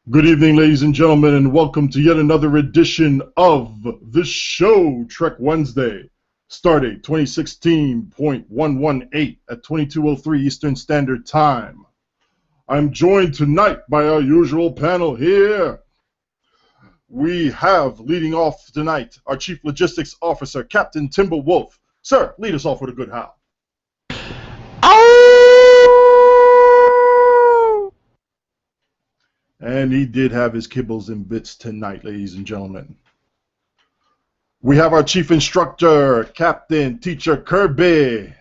Good evening, ladies and gentlemen, and welcome to yet another edition of the show, Trek Wednesday. Stardate 2016.118 at 22:03 Eastern Standard Time. I'm joined tonight by our usual panel here. We have, leading off tonight, our Chief Logistics Officer, Captain TimberWolf. Sir, lead us off with a good howl. And he did have his kibbles and bits tonight, ladies and gentlemen. We have our chief instructor, Captain TeacherKirby.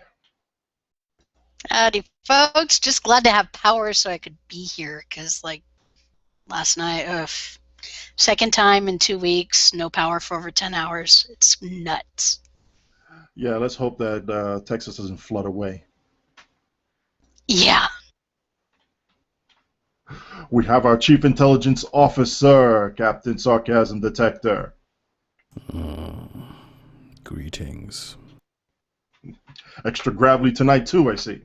Howdy, folks. Just glad to have power so I could be here, because, last night, second time in 2 weeks, no power for over 10 hours. It's nuts. Yeah, let's hope that Texas doesn't flood away. Yeah. We have our chief intelligence officer, Captain SarcasmDetector. Greetings. Extra gravelly tonight, too, I see.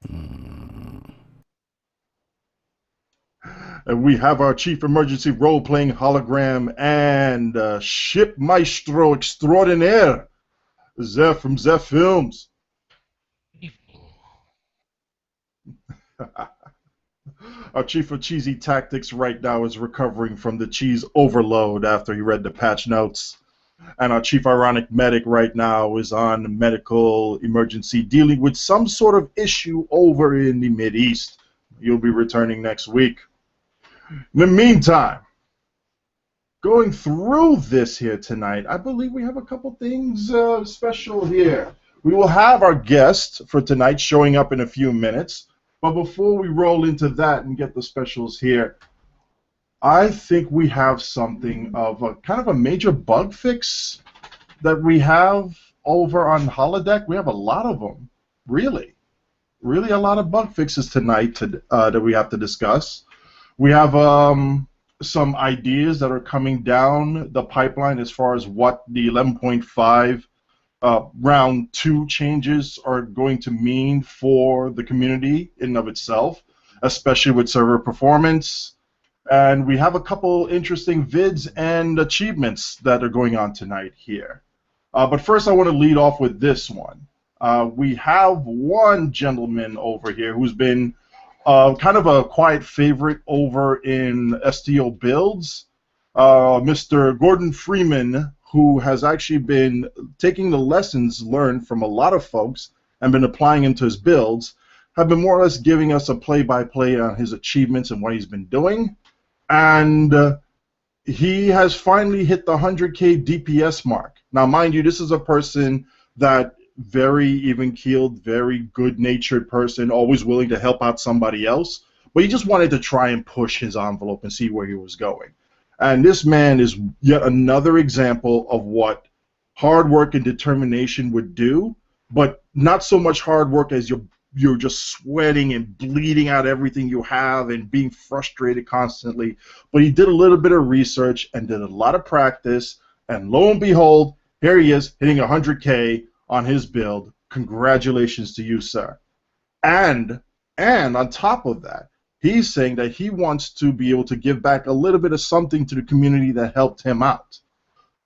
And we have our chief emergency role-playing hologram and ship maestro extraordinaire, Zeph from Zeph Films. Our chief of cheesy tactics right now is recovering from the cheese overload after he read the patch notes. And our chief ironic medic right now is on medical emergency dealing with some sort of issue over in the Mideast. You'll be returning next week. In the meantime, going through this here tonight, I believe we have a couple things special here. We will have our guest for tonight showing up in a few minutes. But before we roll into that and get the specials here, I think we have something of a kind of a major bug fix that we have over on Holodeck. We have a lot of them, really a lot of bug fixes tonight that we have to discuss. We have some ideas that are coming down the pipeline as far as what the 11.5 round 2 changes are going to mean for the community in and of itself, especially with server performance. And we have a couple interesting vids and achievements that are going on tonight here. But first I want to lead off with this one. We have one gentleman over here who's been kind of a quiet favorite over in STO builds, Mr. Gordon Freeman, who has actually been taking the lessons learned from a lot of folks and been applying into his builds, have been more or less giving us a play-by-play on his achievements and what he's been doing. And he has finally hit the 100K DPS mark. Now, mind you, this is a person that very even-keeled, very good-natured person, always willing to help out somebody else, but he just wanted to try and push his envelope and see where he was going. And this man is yet another example of what hard work and determination would do, but not so much hard work as you're just sweating and bleeding out everything you have and being frustrated constantly. But he did a little bit of research and did a lot of practice, and lo and behold, here he is hitting 100K on his build. Congratulations to you, sir. And on top of that, he's saying that he wants to be able to give back a little bit of something to the community that helped him out.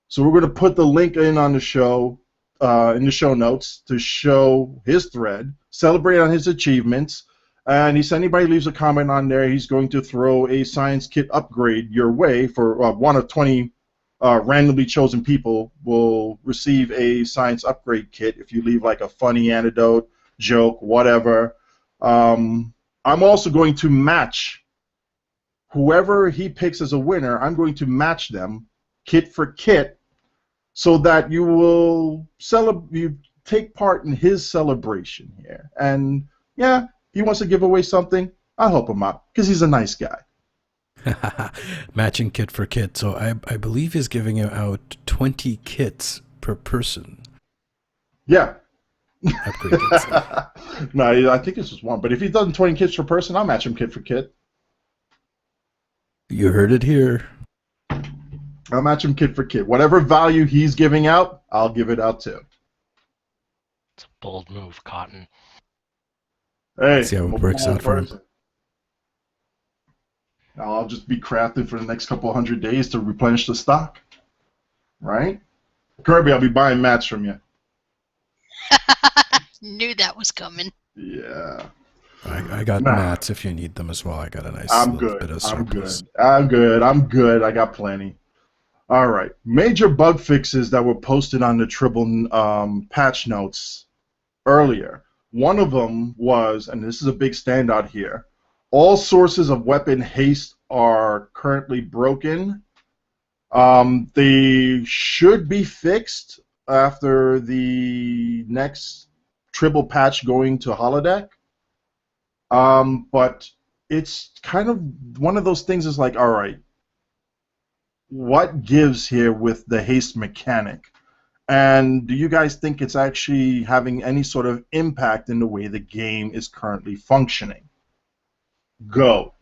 So we're going to put the link in on the show, in the show notes, to show his thread, celebrate on his achievements, and he said anybody leaves a comment on there, he's going to throw a science kit upgrade your way for one of 20 randomly chosen people will receive a science upgrade kit if you leave like a funny anecdote, joke, whatever. I'm also going to match whoever he picks as a winner. I'm going to match them kit for kit so that you will you take part in his celebration here. And yeah, he wants to give away something. I'll help him out because he's a nice guy. Matching kit for kit. So I believe he's giving out 20 kits per person. Yeah. Upgrade kits. No, I think it's just one. But if he does 20 kits per person, I'll match him kit for kit. You heard it here. I'll match him kit for kit. Whatever value he's giving out, I'll give it out too. It's a bold move, Cotton. Hey, see how it works out for him. I'll just be crafting for the next couple 100 days to replenish the stock, right? Kirby, I'll be buying mats from you. Knew that was coming. Yeah. I got Nah, mats if you need them as well. I got a nice I'm little bit good. of I'm surplus. good. I'm good. I'm good. I got plenty. All right. Major bug fixes that were posted on the Tribble patch notes earlier. One of them was, and this is a big standout here, all sources of weapon haste are currently broken. They should be fixed after the next Tribble patch going to holodeck. But it's kind of one of those things is like, all right, what gives here with the haste mechanic? And do you guys think it's actually having any sort of impact in the way the game is currently functioning? Go.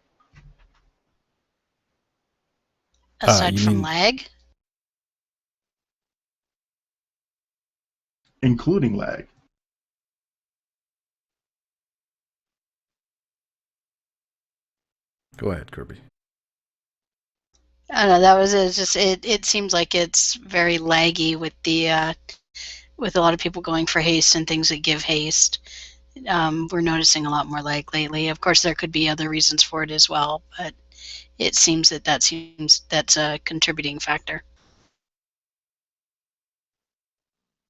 Aside You from mean lag, Including lag. go ahead, Kirby. I don't know. That was it. It's just it seems like it's very laggy with the with a lot of people going for haste and things that give haste. We're noticing a lot more lag lately. Of course, there could be other reasons for it as well, but it seems that's a contributing factor.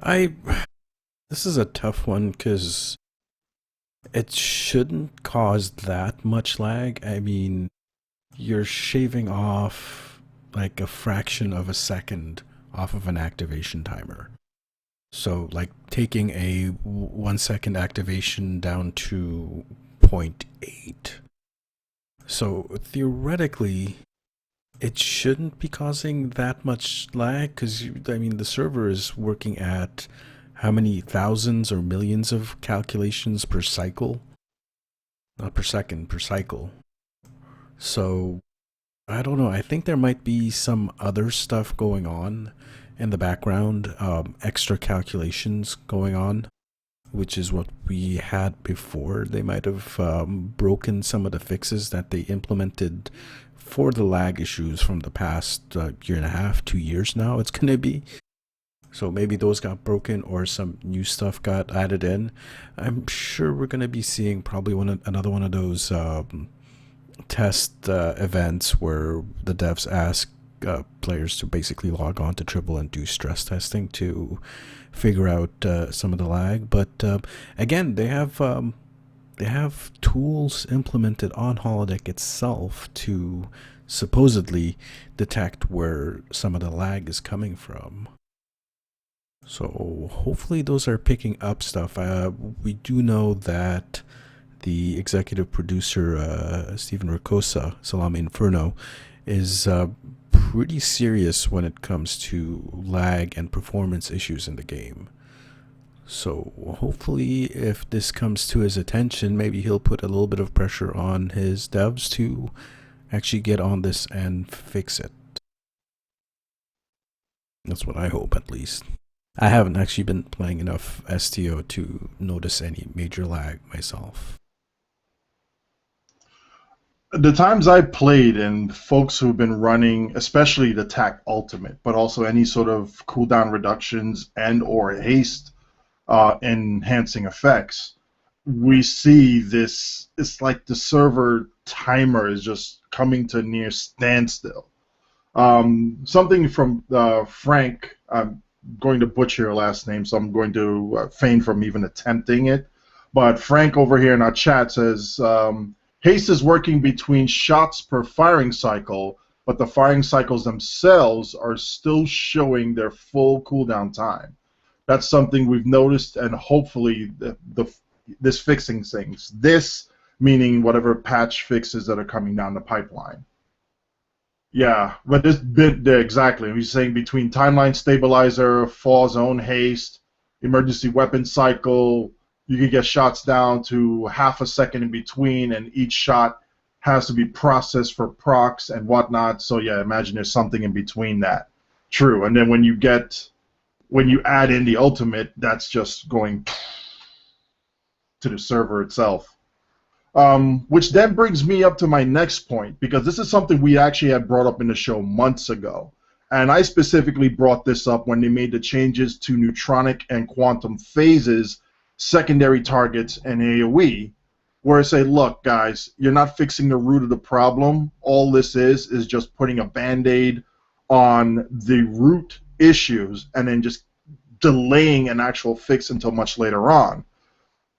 This is a tough one because it shouldn't cause that much lag. I mean, you're shaving off like a fraction of a second off of an activation timer. So, like taking a 1 second activation down to 0.8. So, theoretically, it shouldn't be causing that much lag because, I mean, the server is working at how many thousands or millions of calculations per cycle? Not per second, per cycle. So, I don't know. I think there might be some other stuff going on in the background, extra calculations going on, which is what we had before. They might have broken some of the fixes that they implemented for the lag issues from the past year and a half, 2 years now it's going to be. So maybe those got broken or some new stuff got added in. I'm sure we're going to be seeing probably another one of those test events where the devs ask players to basically log on to Tribble and do stress testing to figure out some of the lag. But again, they have tools implemented on holodeck itself to supposedly detect where some of the lag is coming from. So hopefully those are picking up stuff. We do know that the executive producer, Steven Ricosa, Salami Inferno, is pretty serious when it comes to lag and performance issues in the game. So hopefully if this comes to his attention, maybe he'll put a little bit of pressure on his devs to actually get on this and fix it. That's what I hope, at least. I haven't actually been playing enough STO to notice any major lag myself. The times I played and folks who've been running, especially the TAC Ultimate, but also any sort of cooldown reductions and or haste enhancing effects, we see this, it's like the server timer is just coming to near standstill. Something from Frank, I'm going to butcher your last name, so I'm going to refrain from even attempting it. But Frank over here in our chat says, haste is working between shots per firing cycle, but the firing cycles themselves are still showing their full cooldown time. That's something we've noticed, and hopefully this fixing things. This meaning whatever patch fixes that are coming down the pipeline. Yeah, but this bit exactly. He's saying between timeline stabilizer, fall zone haste, emergency weapon cycle, you can get shots down to half a second in between, and each shot has to be processed for procs and whatnot. So yeah, imagine there's something in between that. True, and then when you add in the ultimate, that's just going to the server itself. Which then brings me up to my next point, because this is something we actually had brought up in the show months ago. And I specifically brought this up when they made the changes to neutronic and quantum phases, secondary targets, and AoE, where I say, look, guys, you're not fixing the root of the problem. All this is just putting a Band-Aid on the root issues and then just delaying an actual fix until much later on.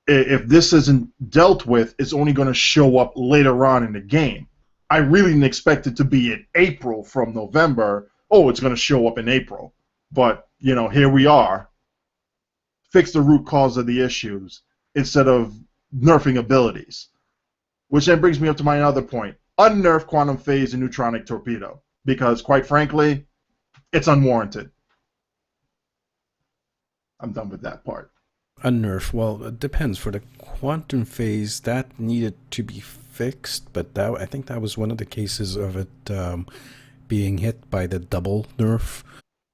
If this isn't dealt with, it's only going to show up later on in the game. I really didn't expect it to be in April from November. Oh, it's going to show up in April. But, you know, here we are. Fix the root cause of the issues instead of nerfing abilities. Which then brings me up to my other point. Unnerf quantum phase and neutronic torpedo. Because, quite frankly, it's unwarranted. I'm done with that part. Unnerf, well, it depends. For the quantum phase, that needed to be fixed, but that, I think that was one of the cases of it being hit by the double nerf,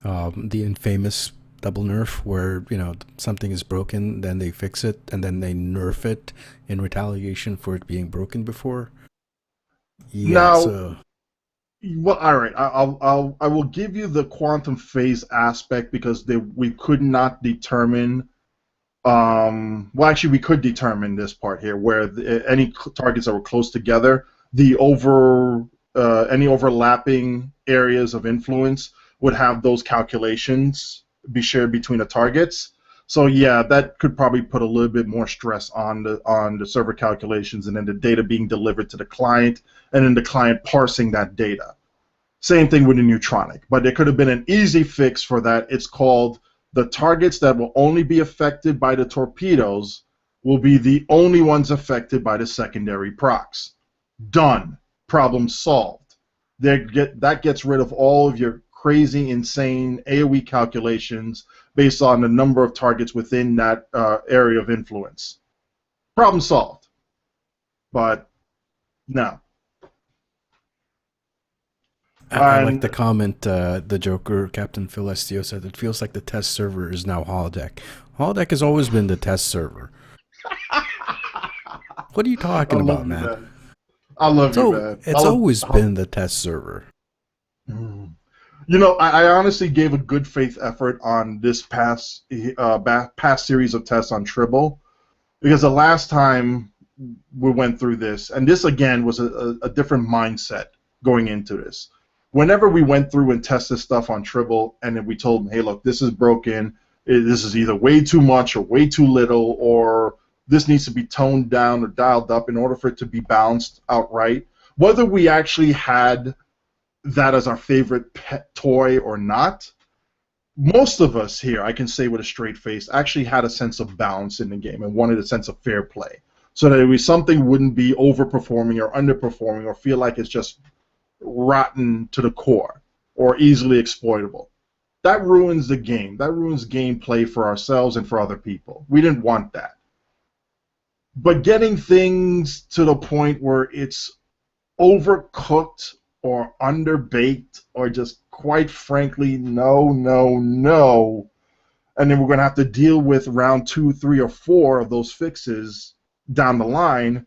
the infamous double nerf, where, you know, something is broken, then they fix it, and then they nerf it in retaliation for it being broken before. Yeah, now, so... Well, all right. I will give you the quantum phase aspect because we could not determine. Well, actually, we could determine this part here, where any targets that were close together, any overlapping areas of influence would have those calculations be shared between the targets. So yeah, that could probably put a little bit more stress on the server calculations, and then the data being delivered to the client, and then the client parsing that data. Same thing with the neutronic, but there could have been an easy fix for that. It's called the targets that will only be affected by the torpedoes will be the only ones affected by the secondary procs. Done. Problem solved. That gets rid of all of your crazy, insane AoE calculations based on the number of targets within that area of influence. Problem solved. But no. I like the comment the Joker, Captain Phil STO, said it feels like the test server is now Holodeck. Holodeck has always been the test server. What are you talking about, man? I love you, man. It's always been the test server. You know, I honestly gave a good faith effort on this past series of tests on Tribble, because the last time we went through this, and this again was a different mindset going into this. Whenever we went through and tested stuff on Tribble, and then we told them, hey, look, this is broken, this is either way too much or way too little, or this needs to be toned down or dialed up in order for it to be balanced outright, whether we actually had that as our favorite pet toy or not, most of us here, I can say with a straight face, actually had a sense of balance in the game and wanted a sense of fair play, so that something wouldn't be overperforming or underperforming or feel like it's just rotten to the core or easily exploitable. That ruins the game. That ruins gameplay for ourselves and for other people. We didn't want that. But getting things to the point where it's overcooked or underbaked or just quite frankly no, and then we're going to have to deal with round 2, 3, or 4 of those fixes down the line,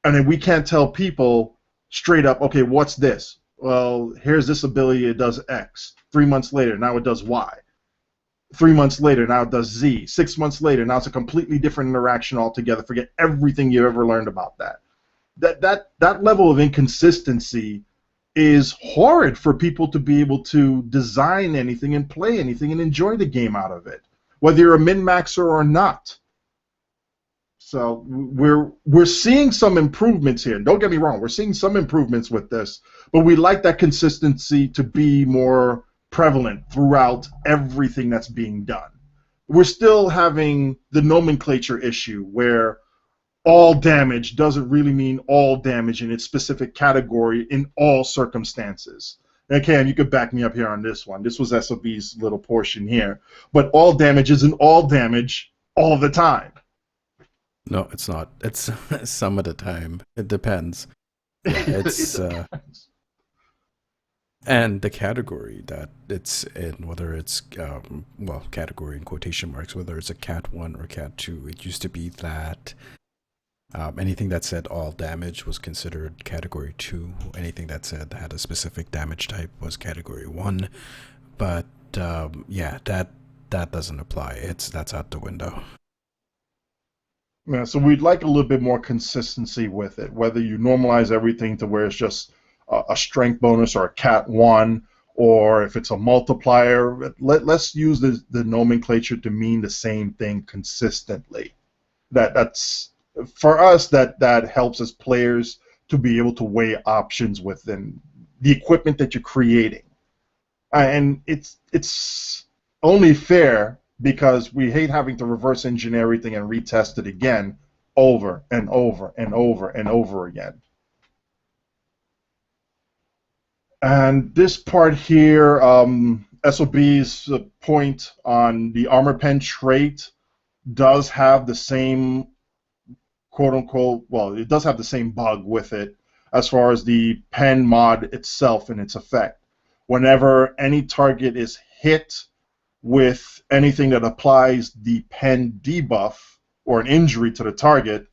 and then we can't tell people straight up, okay, what's this? Well, here's this ability, it does X. 3 months later, now it does Y. 3 months later, now it does Z. 6 months later, now it's a completely different interaction altogether. Forget everything you ever learned about that. That level of inconsistency is horrid for people to be able to design anything and play anything and enjoy the game out of it, whether you're a min-maxer or not. So we're seeing some improvements here. Don't get me wrong, we're seeing some improvements with this, but we like that consistency to be more prevalent throughout everything that's being done. We're still having the nomenclature issue where all damage doesn't really mean all damage in its specific category in all circumstances. Okay, and you could back me up here on this one. This was SOB's little portion here. But all damage isn't all damage all the time. No, it's not. It's some of the time. It depends. Yeah, it's and the category that it's in, whether it's well, category in quotation marks, whether it's a Cat 1 or Cat 2. It used to be that Anything that said all damage was considered Category 2. Anything that said had a specific damage type was Category 1. But yeah, that doesn't apply. That's out the window. Yeah, so we'd like a little bit more consistency with it, whether you normalize everything to where it's just a strength bonus or a Cat 1, or if it's a multiplier. Let's use the nomenclature to mean the same thing consistently. That's for us, that helps as players to be able to weigh options within the equipment that you're creating. And it's only fair because we hate having to reverse engineer everything and retest it again over and over and over and over again. And this part here, SOB's point on the armor pen trait does have the same quote-unquote, well, it does have the same bug with it as far as the pen mod itself and its effect. Whenever any target is hit with anything that applies the pen debuff or an injury to the target,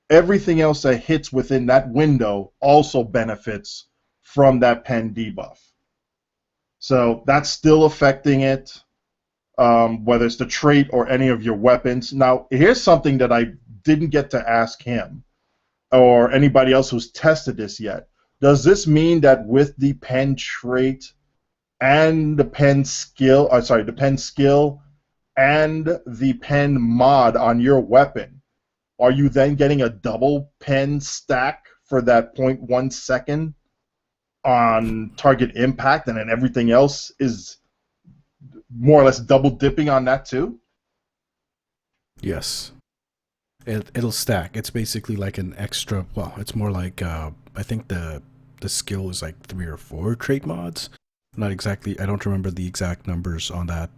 everything else that hits within that window also benefits from that pen debuff. So that's still affecting it, whether it's the trait or any of your weapons. Now, here's something that I didn't get to ask him or anybody else who's tested this yet. Does this mean that with the pen trait and the pen skill, the pen skill and the pen mod on your weapon, are you then getting a double pen stack for that 0.1 second on target impact, and then everything else is more or less double dipping on that too? Yes. It'll stack. It's basically like an extra, well, it's more like, I think the skill is like 3 or 4 trait mods. Not exactly, I don't remember the exact numbers on that.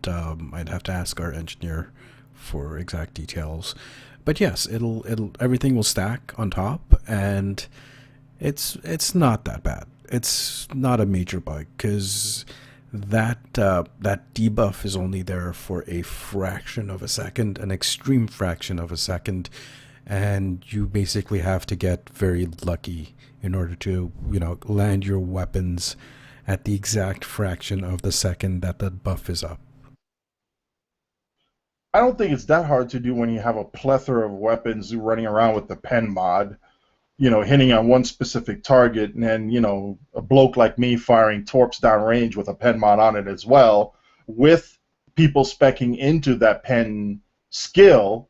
I'd have to ask our engineer for exact details. But yes, everything will stack on top, and it's not that bad. It's not a major bug, because that debuff is only there for a fraction of a second, an extreme fraction of a second, and you basically have to get very lucky in order to, land your weapons at the exact fraction of the second that the buff is up. I don't think it's that hard to do when you have a plethora of weapons running around with the pen mod, hitting on one specific target, and then, a bloke like me firing torps downrange with a pen mod on it as well, with people speccing into that pen skill.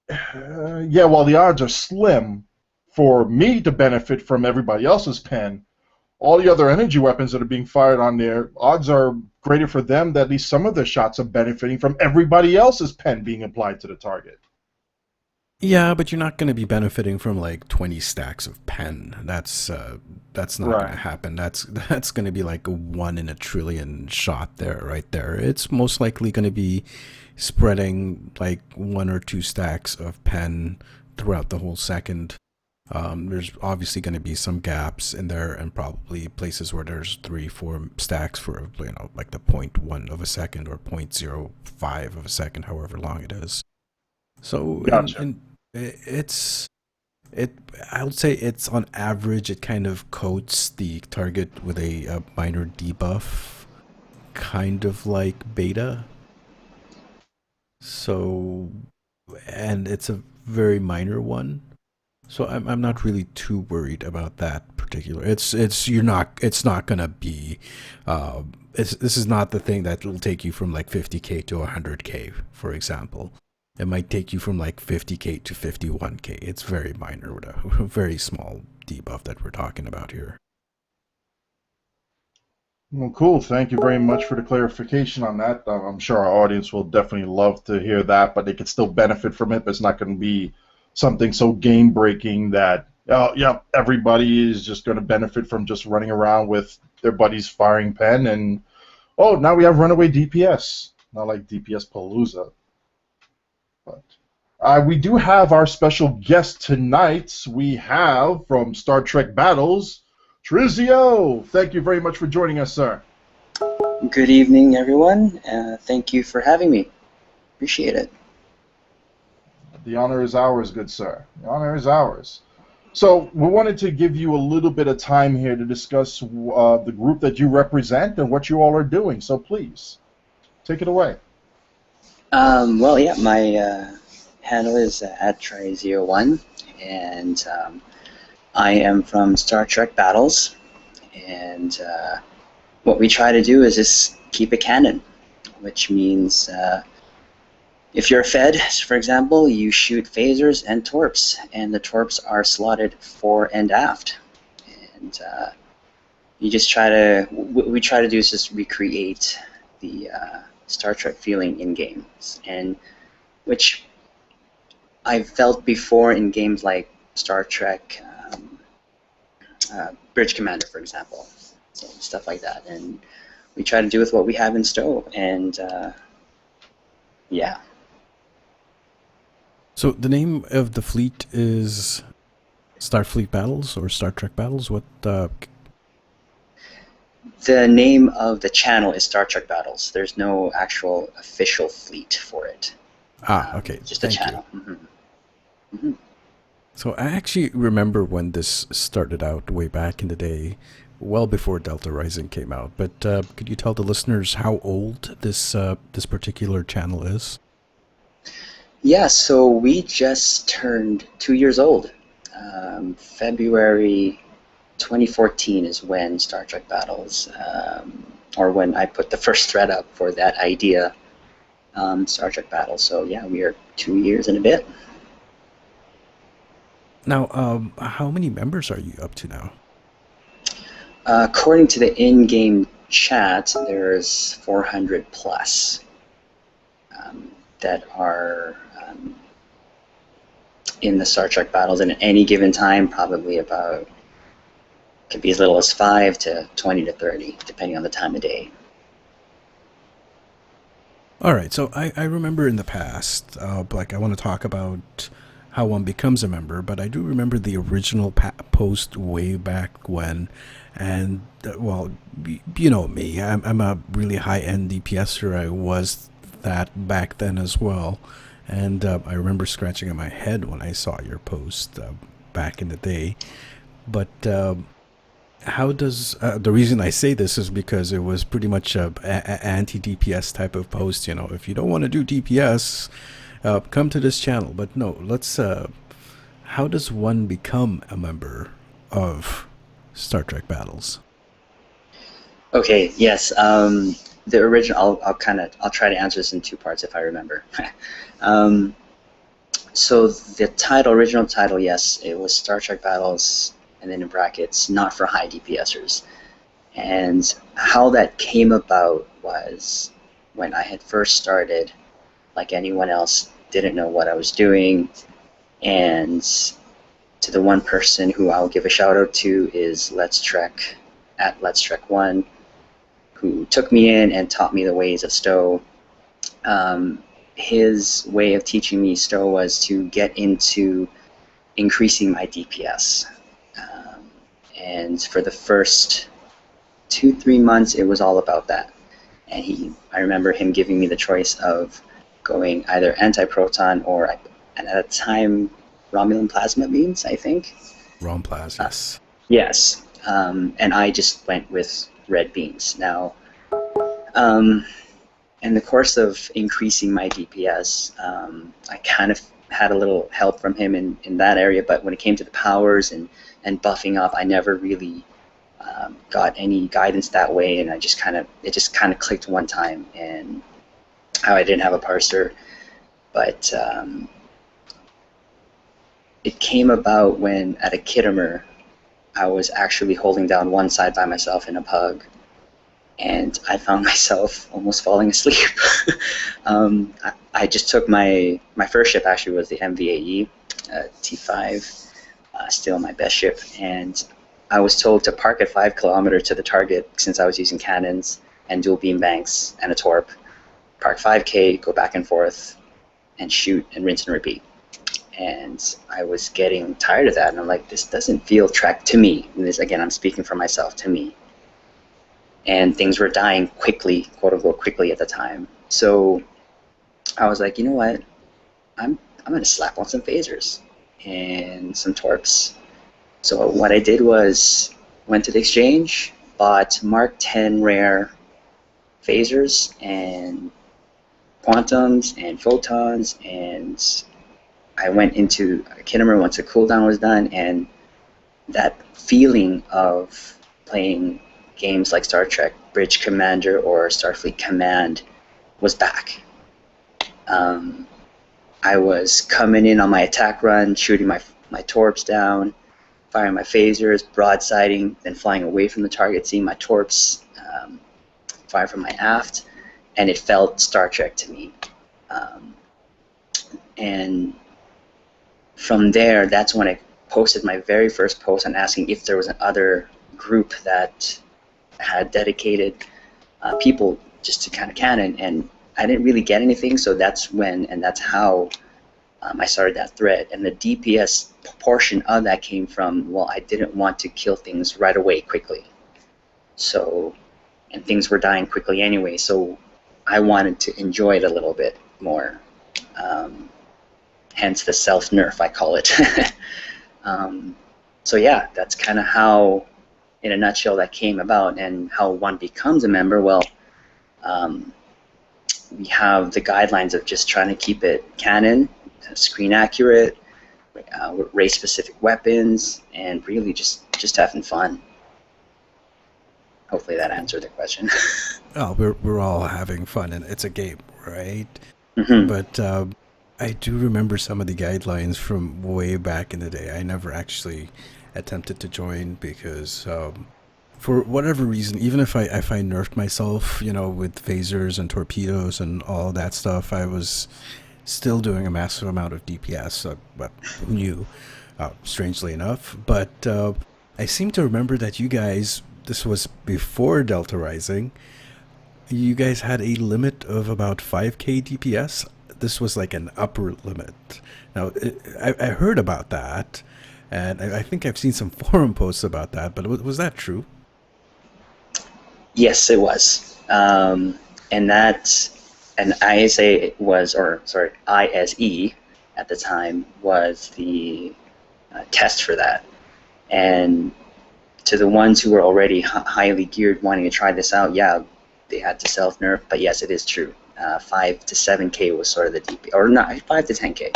Yeah, while the odds are slim for me to benefit from everybody else's pen, all the other energy weapons that are being fired on there, odds are greater for them that at least some of their shots are benefiting from everybody else's pen being applied to the target. Yeah, but you're not going to be benefiting from like 20 stacks of pen. That's not going to happen. That's going to be like a 1 in a trillion shot there, right there. It's most likely going to be spreading like 1 or 2 stacks of pen throughout the whole second. There's obviously going to be some gaps in there, and probably places where there's 3-4 stacks for like the 0.1 of a second or 0.05 of a second, however long it is. So gotcha. I would say it's on average, it kind of coats the target with a minor debuff, kind of like beta. So, and it's a very minor one. So I'm not really too worried about that particular. It's not gonna be. This is not the thing that will take you from like 50k to 100k, for example. It might take you from like 50k to 51k. It's very minor, with a very small debuff that we're talking about here. Well, cool. Thank you very much for the clarification on that. I'm sure our audience will definitely love to hear that, but they could still benefit from it. But it's not going to be something so game-breaking that, everybody is just going to benefit from just running around with their buddy's firing pen. And, now we have runaway DPS. Not like DPS Palooza. But we do have our special guest tonight. We have, from Star Trek Battles, Trizio. Thank you very much for joining us, sir. Good evening, everyone. Thank you for having me. Appreciate it. The honor is ours, good sir. The honor is ours. So we wanted to give you a little bit of time here to discuss the group that you represent and what you all are doing. So please, take it away. Well, yeah, my handle is @try01, and I am from Star Trek Battles, and what we try to do is just keep it canon, which means if you're a Fed, for example, you shoot phasers and torps, and the torps are slotted fore and aft. And you just try to, what we try to do is just recreate the Star Trek feeling in games, and which I've felt before in games like Star Trek Bridge Commander, for example, so stuff like that. And we try to do with what we have in STO, and yeah. So the name of the fleet is Starfleet Battles or Star Trek Battles? What? The name of the channel is Star Trek Battles. There's no actual official fleet for it. Okay. Just Thank a channel. you. Mm-hmm. Mm-hmm. So I actually remember when this started out way back in the day, well before Delta Rising came out. But could you tell the listeners how old this particular channel is? Yeah, so we just turned 2 years old. February 2014 is when Star Trek Battles, or when I put the first thread up for that idea, Star Trek Battles. So yeah, we are 2 years and a bit. Now, how many members are you up to now? According to the in-game chat, there's 400 plus that are in the Star Trek Battles, and at any given time, probably about, could be as little as 5 to 20 to 30, depending on the time of day. All right, so I remember in the past, like I want to talk about how one becomes a member, but I do remember the original post way back when, and well, you know me, I'm a really high-end DPSer. I was that back then as well, and I remember scratching on my head when I saw your post back in the day. But how does the reason I say this is because it was pretty much a anti-DPS type of post. You know, if you don't want to do DPS, come to this channel. But no, let's. How does one become a member of Star Trek Battles? Okay. Yes. The original. I'll try to answer this in 2 parts if I remember. So the original title, yes, it was Star Trek Battles, and then in brackets, not for high DPSers. And how that came about was when I had first started, like anyone else, didn't know what I was doing, and to the one person who I'll give a shout out to is Let's Trek, Let's Trek1, who took me in and taught me the ways of STO. His way of teaching me STO was to get into increasing my DPS. And for the first 2-3 months, it was all about that. And I remember him giving me the choice of going either anti-proton or, and at the time, Romulan plasma beams, I think. Rom plasma, yes. Yes. And I just went with red beams. Now, in the course of increasing my DPS, I kind of had a little help from him in that area, but when it came to the powers and buffing up, I never really got any guidance that way, and it just kind of clicked one time, and how I didn't have a parser. But it came about when at a Kittimer, I was actually holding down one side by myself in a pug, and I found myself almost falling asleep. I just took my first ship, actually was the MVAE, T5, still my best ship, and I was told to park at 5 kilometers to the target since I was using cannons and dual beam banks and a torp, park 5K, go back and forth, and shoot and rinse and repeat. And I was getting tired of that, and I'm like, this doesn't feel Trek to me. And this, again, I'm speaking for myself, to me. And things were dying quickly, quote unquote, quickly at the time. So I was like, you know what? I'm I'm gonna slap on some phasers and some torps. So what I did was went to the exchange, bought Mark 10 rare phasers and quantums and photons, and I can't remember once the cooldown was done, and that feeling of playing games like Star Trek Bridge Commander or Starfleet Command was back. I was coming in on my attack run, shooting my torps down, firing my phasers, broadsiding, then flying away from the target, seeing my torps fire from my aft, and it felt Star Trek to me. And from there, that's when I posted my very first post on asking if there was another group that had dedicated people just to kind of canon, and I didn't really get anything, so that's when, and that's how I started that thread. And the DPS portion of that came from, well, I didn't want to kill things right away quickly. So, and things were dying quickly anyway, so I wanted to enjoy it a little bit more. Hence the self-nerf, I call it. So yeah, that's kind of how, in a nutshell, that came about. And how one becomes a member, well, we have the guidelines of just trying to keep it canon, screen accurate, race-specific weapons, and really just having fun. Hopefully that answered the question. Oh, we're all having fun, and it's a game, right? Mm-hmm. But I do remember some of the guidelines from way back in the day. I never actually attempted to join because, for whatever reason, even if I nerfed myself, with phasers and torpedoes and all that stuff, I was still doing a massive amount of DPS. But who knew? Strangely enough, but I seem to remember that you guys, this was before Delta Rising, you guys had a limit of about 5k DPS. This was like an upper limit. Now, I heard about that, and I think I've seen some forum posts about that, but was that true? Yes, it was. And ISE at the time was the test for that. And to the ones who were already highly geared wanting to try this out, yeah, they had to self-nerf, but yes, it is true. 5 to 7k was sort of the DP, or not, 5 to 10k.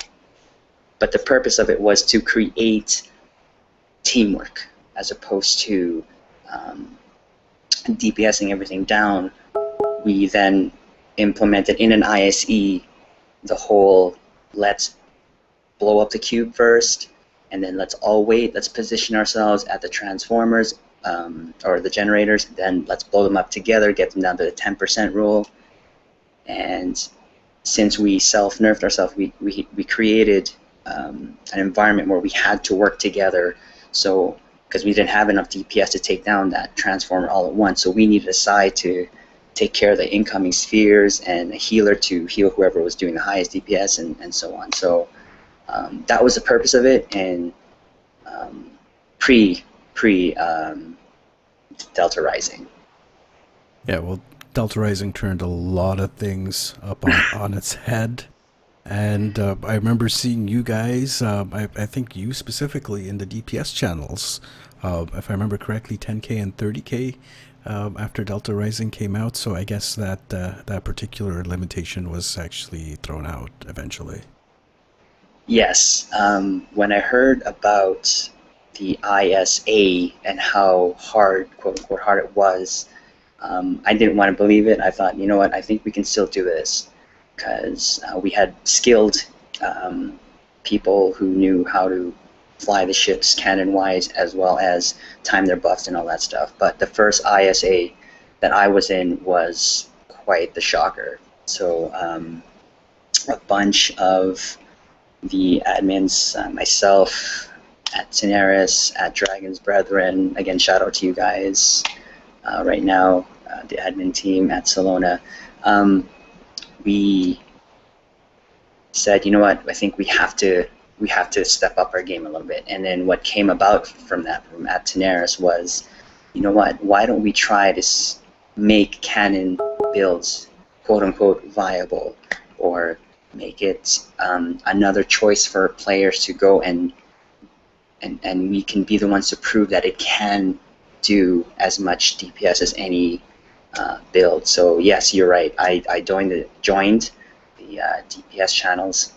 But the purpose of it was to create teamwork as opposed to DPSing everything down. We then implemented in an ISE the whole let's blow up the cube first, and then let's all wait, let's position ourselves at the transformers or the generators, then let's blow them up together, get them down to the 10% rule. And since we self-nerfed ourselves, we created an environment where we had to work together, so because we didn't have enough DPS to take down that transformer all at once, so we needed a side to take care of the incoming spheres and a healer to heal whoever was doing the highest DPS and so on. So that was the purpose of it, and pre Delta Rising. Yeah, well, Delta Rising turned a lot of things up on its head. And I remember seeing you guys, I think you specifically, in the DPS channels, if I remember correctly, 10k and 30k after Delta Rising came out. So I guess that particular limitation was actually thrown out eventually. Yes. When I heard about the ISA and how hard, quote unquote, hard it was, I didn't want to believe it. I thought, you know what, I think we can still do this, because we had skilled people who knew how to fly the ships cannon-wise, as well as time their buffs and all that stuff. But the first ISA that I was in was quite the shocker. So a bunch of the admins, myself, at Cineris, at Dragon's Brethren, again, shout out to you guys right now, the admin team at Salona, we said, you know what, I think we have to step up our game a little bit. And then what came about from that, from at Cineris, was, you know what, why don't we try to make canon builds, quote unquote, viable, or make it another choice for players to go and we can be the ones to prove that it can do as much DPS as any build. So yes, you're right. I joined the DPS channels,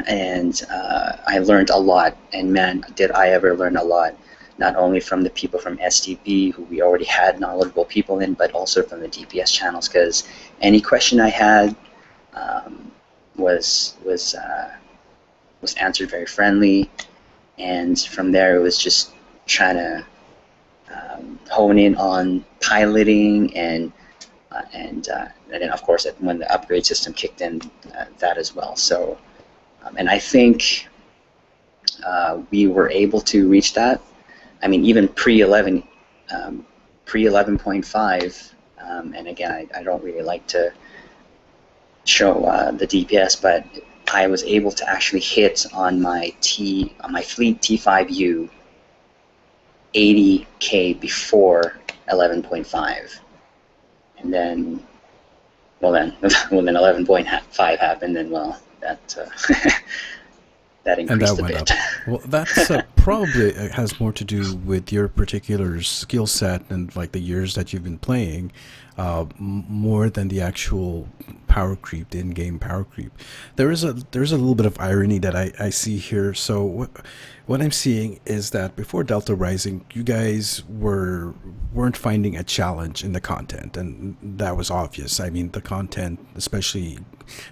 and I learned a lot. And man, did I ever learn a lot! Not only from the people from STB, who we already had knowledgeable people in, but also from the DPS channels. Because any question I had was answered very friendly, and from there it was just trying to hone in on piloting and then of course when the upgrade system kicked in, that as well. So and I think we were able to reach that. I mean, even pre-11, pre-11.5, and again, I don't really like to show the DPS, but I was able to actually hit on my fleet T5U 80K before 11.5, and then, well then 11.5 happened, and well, that that increased a bit. Well, that's probably has more to do with your particular skill set and like the years that you've been playing, more than the actual power creep, the in-game power creep. There's a little bit of irony that I see here. So what I'm seeing is that before Delta Rising, you guys weren't finding a challenge in the content, and that was obvious. I mean, the content, especially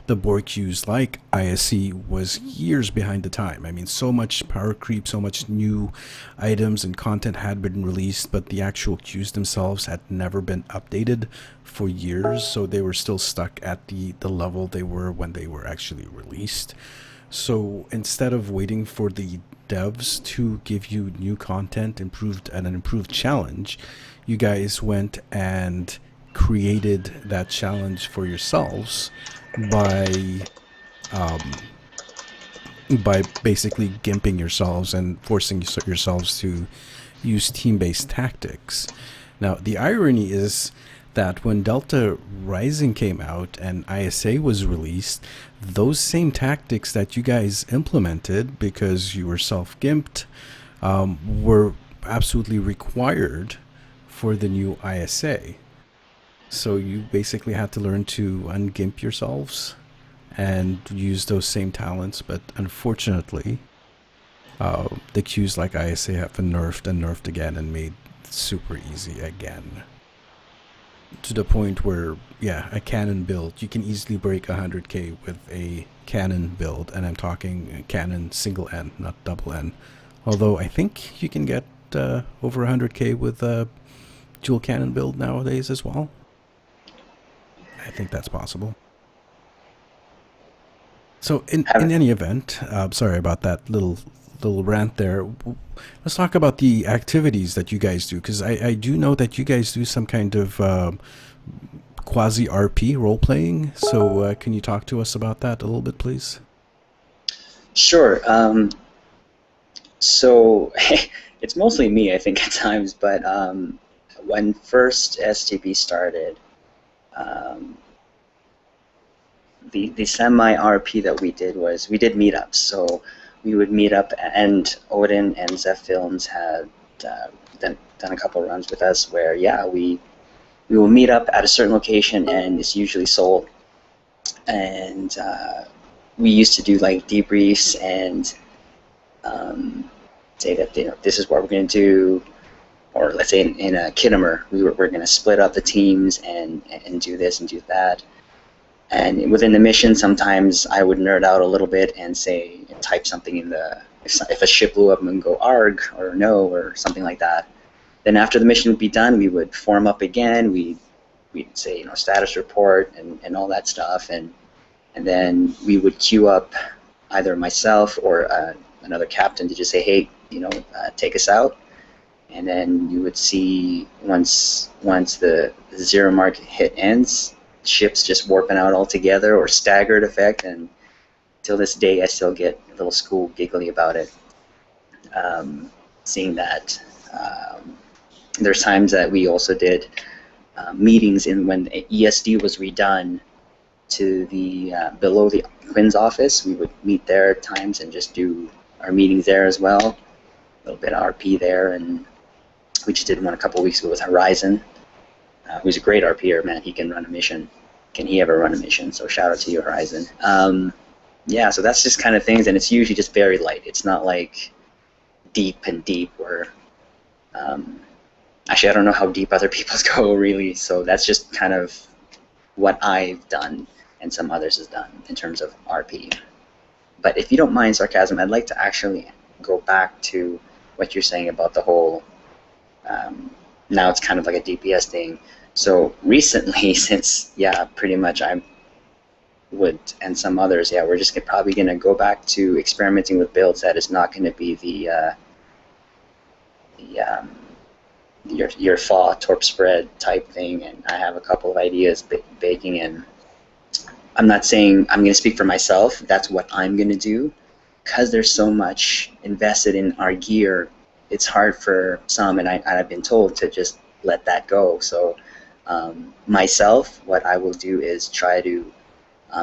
the board queues like ISC, was years behind the time. I mean, so much power creep, so much new items and content had been released, but the actual queues themselves had never been updated for years, so they were still stuck at the level they were when they were actually released. So instead of waiting for the devs to give you new content, an improved challenge, you guys went and created that challenge for yourselves by basically gimping yourselves and forcing yourselves to use team-based tactics. Now, the irony is that when Delta Rising came out and ISA was released, those same tactics that you guys implemented because you were self-gimped were absolutely required for the new ISA. So you basically had to learn to ungimp yourselves and use those same talents, but unfortunately, the queues like ISA have been nerfed and nerfed again and made super easy again. To the point where, yeah, a cannon build, you can easily break 100k with a cannon build, and I'm talking cannon single N, not double N. Although I think you can get over 100k with a dual cannon build nowadays as well. I think that's possible. So in any event, sorry about that little rant there. Let's talk about the activities that you guys do, because I do know that you guys do some kind of quasi R.I.P role-playing. So can you talk to us about that a little bit, please? Sure. So it's mostly me, I think, at times, but when first STB started, the semi-RP that we did was we did meetups. So we would meet up, and Odin and Zeph Films had done a couple runs with us where, yeah, we will meet up at a certain location, and it's usually Seoul. And we used to do like debriefs and say that, you know, this is what we're going to do. Or let's say in Kittimer, we're going to split up the teams and do this and do that. And within the mission, sometimes I would nerd out a little bit and say, type something in the, if a ship blew up, and go arg or no or something like that. Then after the mission would be done, we would form up again. We'd say, you know, status report and all that stuff, and then we would queue up either myself or another captain to just say, hey, you know, take us out. And then you would see once the 0 mark hit ends, ships just warping out altogether, or staggered effect, and till this day I still get a little school giggly about it. Seeing that there's times that we also did meetings when ESD was redone, to the below the Quinn's office. We would meet there at times and just do our meetings there as well. A little bit of R.I.P. there, and we just did one a couple weeks ago with Horizon, who's a great RPer, man. He can run a mission. Can he ever run a mission? So shout out to you, Horizon. Yeah, so that's just kind of things, and it's usually just very light. It's not like deep where actually I don't know how deep other people's go really, so that's just kind of what I've done and some others has done in terms of RP. But if you don't mind, Sarcasm, I'd like to actually go back to what you're saying about the whole now it's kind of like a DPS thing. So recently, since pretty much I would, and some others, we're just probably going to go back to experimenting with builds that is not going to be your FAW torp spread type thing, and I have a couple of ideas baking in. I'm not saying I'm going to speak for myself. That's what I'm going to do, because there's so much invested in our gear. It's hard for some, and I've been told to just let that go. So myself, what I will do is try to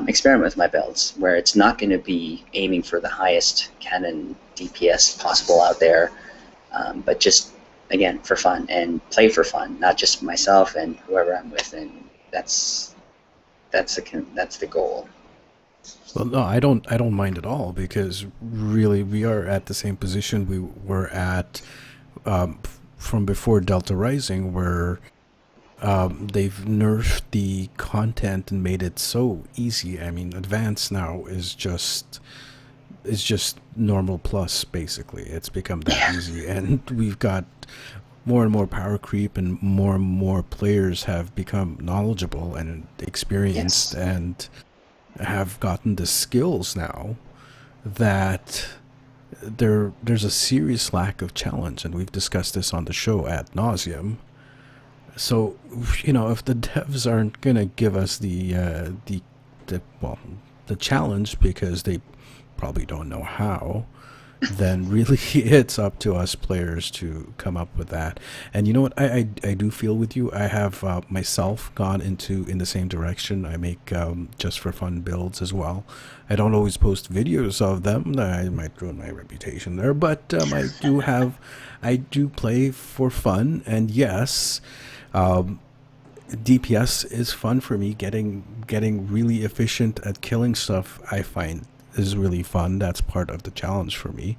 experiment with my builds, where it's not going to be aiming for the highest cannon DPS possible out there, but just, again, for fun and play for fun, not just myself and whoever I'm with, and that's the goal. Well, no, I don't mind at all, because really we are at the same position we were at from before Delta Rising, where they've nerfed the content and made it so easy. I mean, Advanced now is just normal plus, basically. It's become that easy, and we've got more and more power creep, and more players have become knowledgeable and experienced, and have gotten the skills now that there's a serious lack of challenge, and we've discussed this on the show ad nauseum. So, if the devs aren't gonna give us the challenge, because they probably don't know how, then really it's up to us players to come up with that. And you know what, I do feel with you. I have myself gone in the same direction. I make just for fun builds as well. I don't always post videos of them. I might ruin my reputation there, but I do play for fun. And yes, DPS is fun for me. Getting really efficient at killing stuff, I find, is really fun. That's part of the challenge for me.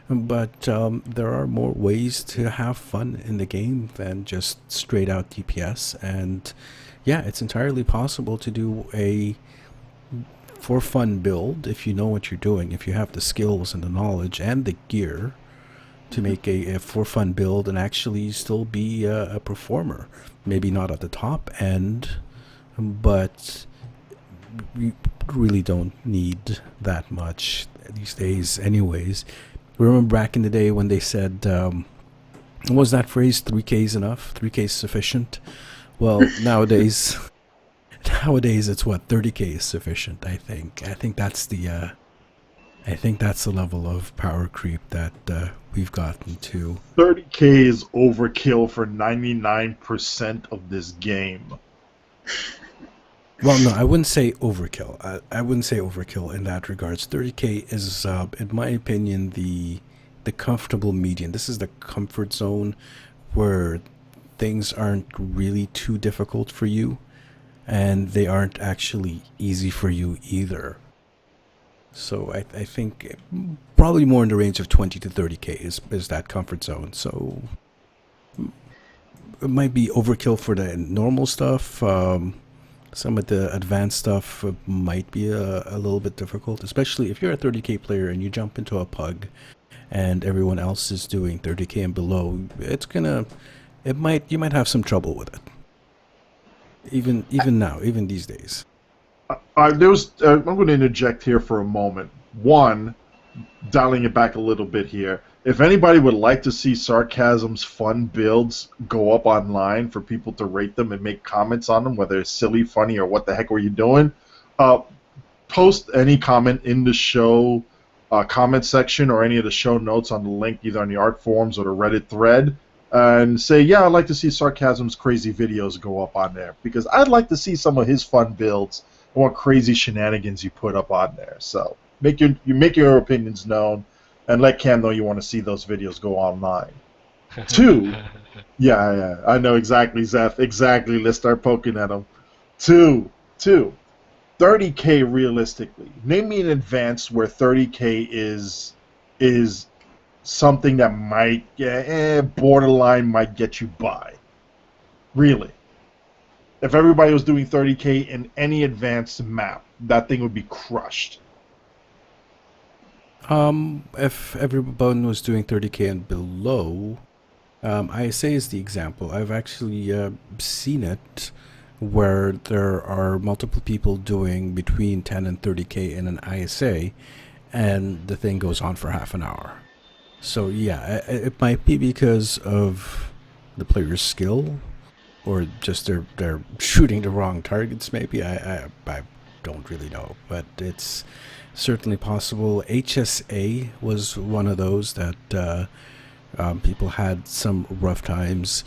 But there are more ways to have fun in the game than just straight out DPS. And it's entirely possible to do a for fun build if you know what you're doing, if you have the skills and the knowledge and the gear to make a for fun build and actually still be a performer. Maybe not at the top end, but we really don't need that much these days anyways. Remember back in the day when they said, what was that phrase, 3K is enough, 3K is sufficient? Well, nowadays it's what, 30K is sufficient. I think that's the level of power creep that we've gotten to. 30K is overkill for 99% of this game. Well, no, I wouldn't say overkill. I wouldn't say overkill in that regards. 30K is, in my opinion, the comfortable median. This is the comfort zone where things aren't really too difficult for you, and they aren't actually easy for you either. So I think probably more in the range of 20 to 30K is that comfort zone. So it might be overkill for the normal stuff. Some of the advanced stuff might be a little bit difficult, especially if you're a 30K player and you jump into a pug and everyone else is doing 30K and below. You might have some trouble with it. Even now, even these days. I'm going to interject here for a moment. One, dialing it back a little bit here. If anybody would like to see Sarcasm's fun builds go up online for people to rate them and make comments on them, whether it's silly, funny, or what the heck were you doing, post any comment in the show comment section or any of the show notes on the link, either on the art forums or the Reddit thread, and say, yeah, I'd like to see Sarcasm's crazy videos go up on there, because I'd like to see some of his fun builds what crazy shenanigans you put up on there. So make your opinions known, and let Cam know you want to see those videos go online. 2, yeah, I know exactly, Zeph. Exactly. Let's start poking at him. 2, 30K realistically. Name me an advance where 30K is something that might, borderline might get you by. Really. If everybody was doing 30K in any advanced map, that thing would be crushed. If everyone was doing 30K and below, ISA is the example. I've actually seen it where there are multiple people doing between 10 and 30K in an ISA, and the thing goes on for half an hour. So yeah, it might be because of the player's skill, or just they're shooting the wrong targets. Maybe I don't really know, but it's certainly possible. HSA was one of those that people had some rough times.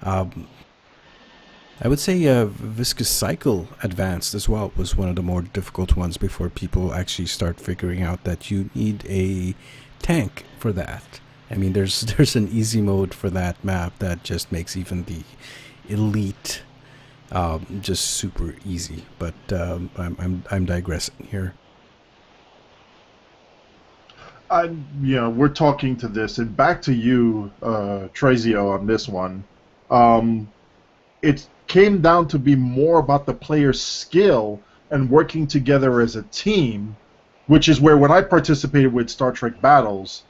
I would say Viscous Cycle Advanced as well was one of the more difficult ones before people actually start figuring out that you need a tank for that. I mean, there's an easy mode for that map that just makes even the elite just super easy. But I'm digressing here. We're talking to this, and back to you, Trazio, on this one. It came down to be more about the player's skill and working together as a team, which is where when I participated with Star Trek Battles,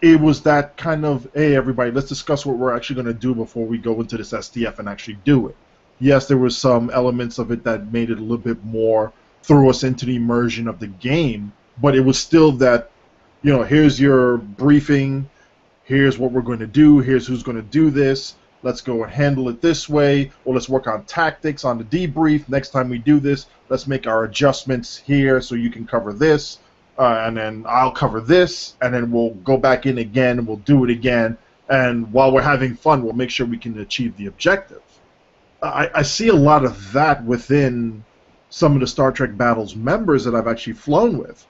it was that kind of, hey, everybody, let's discuss what we're actually going to do before we go into this STF and actually do it. Yes, there was some elements of it that made it a little bit more, threw us into the immersion of the game, but it was still that, here's your briefing, here's what we're going to do, here's who's going to do this, let's go and handle it this way, or let's work on tactics on the debrief. Next time we do this, let's make our adjustments here so you can cover this, and then I'll cover this, and then we'll go back in again, and we'll do it again, and while we're having fun, we'll make sure we can achieve the objective. I see a lot of that within some of the Star Trek Battles members that I've actually flown with.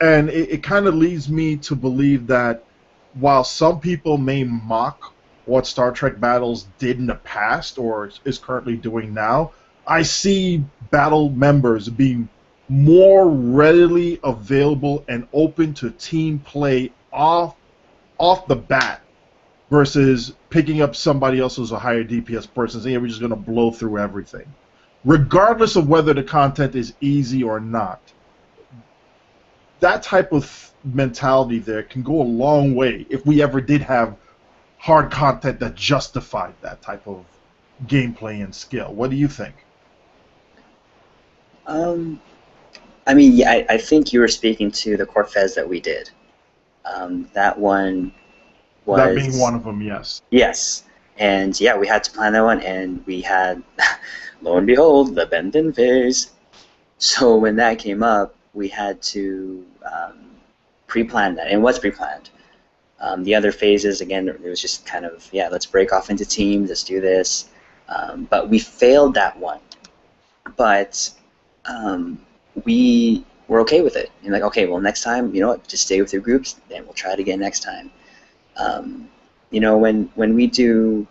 And it kind of leads me to believe that while some people may mock what Star Trek Battles did in the past or is currently doing now, I see battle members being more readily available and open to team play off the bat versus picking up somebody else who's a higher DPS person saying, we're just going to blow through everything. Regardless of whether the content is easy or not, that type of mentality there can go a long way if we ever did have hard content that justified that type of gameplay and skill. What do you think? I think you were speaking to the Corfez that we did. That one was... That being one of them, yes. Yes. And yeah, we had to plan that one, and we had, lo and behold, the Benden phase. So when that came up, we had to pre-plan that, and it was pre-planned. The other phases, again, it was just kind of, yeah, let's break off into teams, let's do this. But we failed that one. But we were okay with it. And like, okay, well, next time, just stay with your groups, then we'll try it again next time. When we do,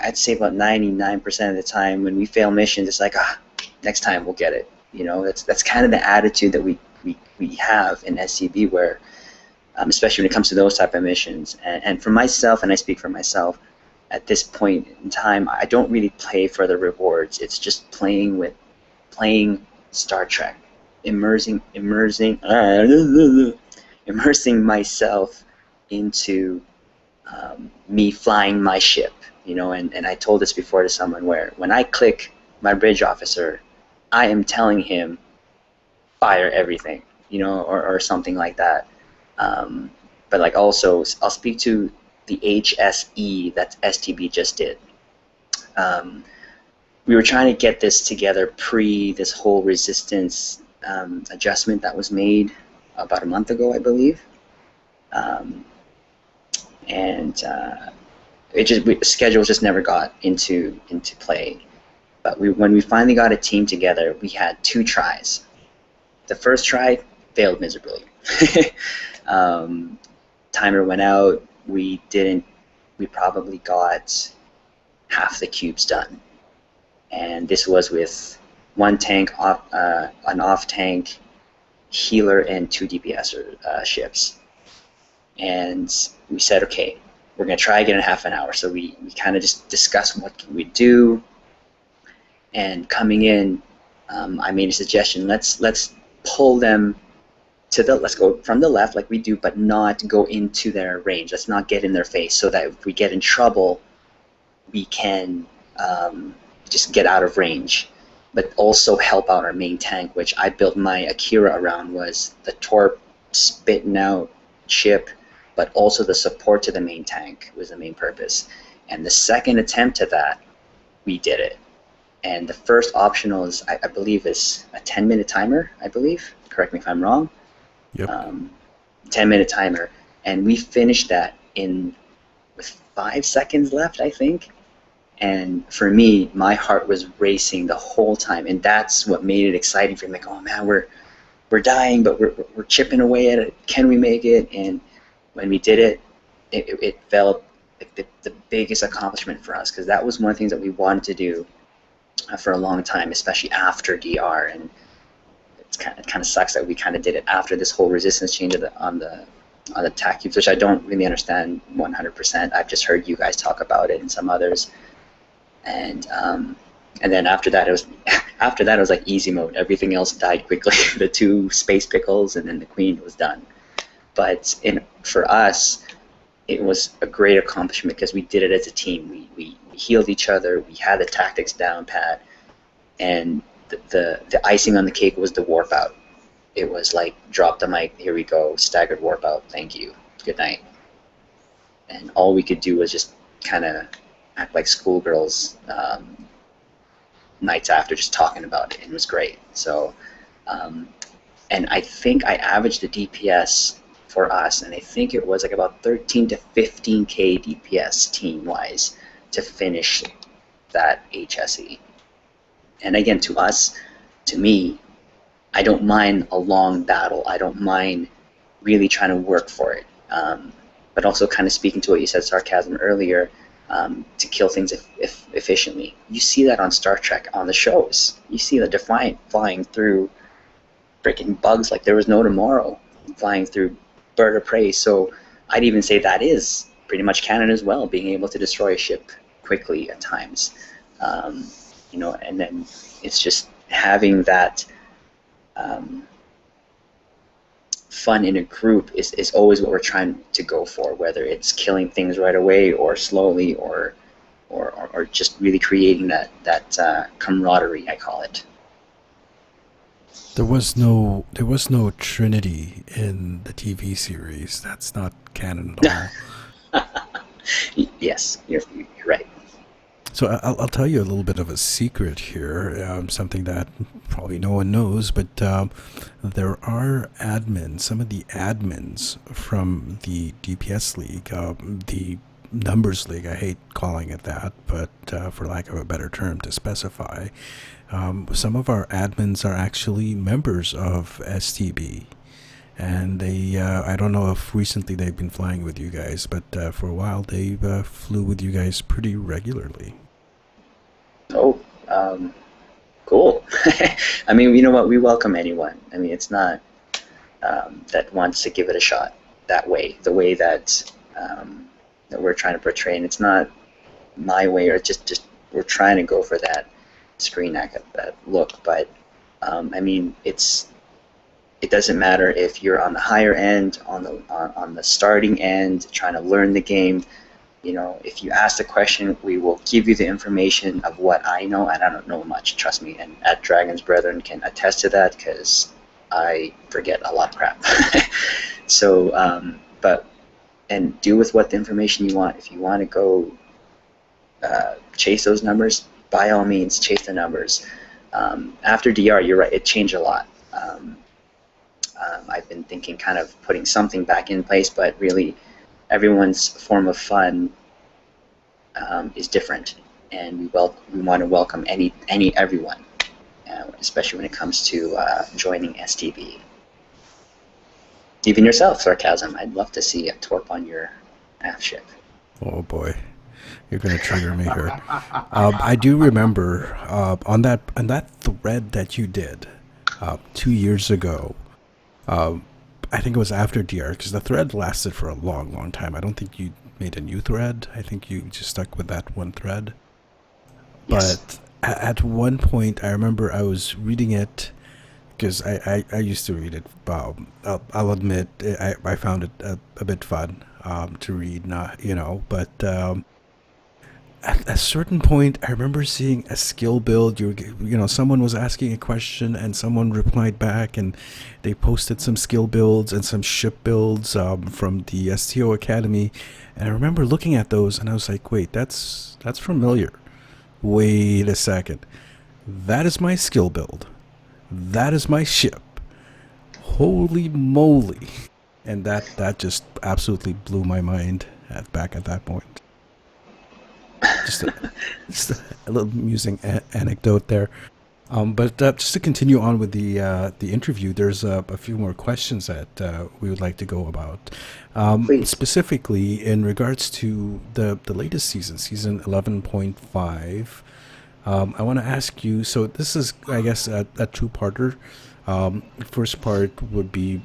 I'd say about 99% of the time, when we fail missions, it's like, next time we'll get it. That's kind of the attitude that we have in STB, where, especially when it comes to those type of missions. And for myself, and I speak for myself, at this point in time, I don't really play for the rewards. It's just playing Star Trek, immersing myself into me flying my ship. And I told this before to someone, where when I click my bridge officer, I am telling him, fire everything, or something like that. But like also, I'll speak to the HSE that STB just did. We were trying to get this together pre this whole resistance adjustment that was made about a month ago, I believe. The schedule just never got into play. But when we finally got a team together, we had 2 tries. The first try failed miserably. Timer went out. We probably got half the cubes done. And this was with 1 tank, an off-tank, healer, and 2 DPS ships. And we said, okay, we're going to try again in half an hour. So we kind of just discussed what we do. And coming in, I made a suggestion. Let's pull them let's go from the left like we do, but not go into their range. Let's not get in their face, so that if we get in trouble, we can just get out of range, but also help out our main tank, which I built my Akira around, was the torp spitting out ship, but also the support to the main tank was the main purpose. And the second attempt at that, we did it. And the first optional is, I believe, is a 10-minute timer, I believe. Correct me if I'm wrong. Yep. 10-minute timer. And we finished that with 5 seconds left, I think. And for me, my heart was racing the whole time. And that's what made it exciting for me. Like, oh man, we're dying, but we're chipping away at it. Can we make it? And when we did it, it felt like the biggest accomplishment for us, because that was one of the things that we wanted to do for a long time, especially after DR. And it kind of sucks that we kind of did it after this whole resistance change on the tac cubes, which I don't really understand 100%. I've just heard you guys talk about it and some others. And then after that it was like easy mode. Everything else died quickly. The 2 space pickles and then the queen was done. But for us, it was a great accomplishment because we did it as a team. We healed each other. We had the tactics down pat, and the icing on the cake was the warp out. It was like, drop the mic, here we go, staggered warp out, thank you, good night. And all we could do was just kind of act like schoolgirls nights after, just talking about it, and it was great. So, and I think I averaged the DPS for us, and I think it was like about 13 to 15k DPS team-wise to finish that HSE. And again, to me, I don't mind a long battle. I don't mind really trying to work for it. But also kind of speaking to what you said, Sarcasm, earlier, to kill things efficiently. You see that on Star Trek, on the shows. You see the Defiant flying through freaking bugs like there was no tomorrow, flying through bird of prey. So I'd even say that is pretty much canon as well, being able to destroy a ship quickly at times. And then it's just having that fun in a group is always what we're trying to go for, whether it's killing things right away or slowly or just really creating that camaraderie, I call it. There was no Trinity in the TV series. That's not canon at all. Yes, you're right. So I'll tell you a little bit of a secret here, something that probably no one knows, but there are admins, some of the admins from the DPS League, the Numbers League, I hate calling it that, but for lack of a better term to specify, some of our admins are actually members of STB. And they, I don't know if recently they've been flying with you guys, but for a while they flew with you guys pretty regularly. Oh, cool. I mean, you know what? We welcome anyone. I mean, it's not that wants to give it a shot that way, the way that that we're trying to portray. And it's not my way, or just we're trying to go for that screen that look. But I mean, it doesn't matter if you're on the higher end, on the starting end, trying to learn the game. You know, if you ask the question, we will give you the information of what I know, and I don't know much, trust me. And at Dragon's Brethren can attest to that, because I forget a lot of crap. So, and do with what the information you want. If you want to go chase those numbers, by all means, chase the numbers. After DR, you're right, it changed a lot. I've been thinking kind of putting something back in place, but really everyone's form of fun is different. and we want to welcome everyone, especially when it comes to joining STB. Even yourself, Sarcasm. I'd love to see a twerp on your aft ship. Oh boy, you're gonna trigger me here. I do remember on that thread that you did 2 years ago. I think it was after DR, because the thread lasted for a long time. I don't think you made a new thread. I think you just stuck with that one thread. Yes. But at one point, I remember I was reading it, because I used to read it. I'll admit I found it a bit fun to read, but at a certain point, I remember seeing a skill build. Someone was asking a question, and someone replied back, and they posted some skill builds and some ship builds from the STO Academy. And I remember looking at those, and I was like, "Wait, that's familiar. Wait a second. That is my skill build. That is my ship. Holy moly!" And that just absolutely blew my mind back at that point. Just a little amusing anecdote there. But just to continue on with the interview, there's a few more questions that we would like to go about. Please. Specifically, in regards to the latest season 11.5, I want to ask you, so this is, I guess, a two-parter. First part would be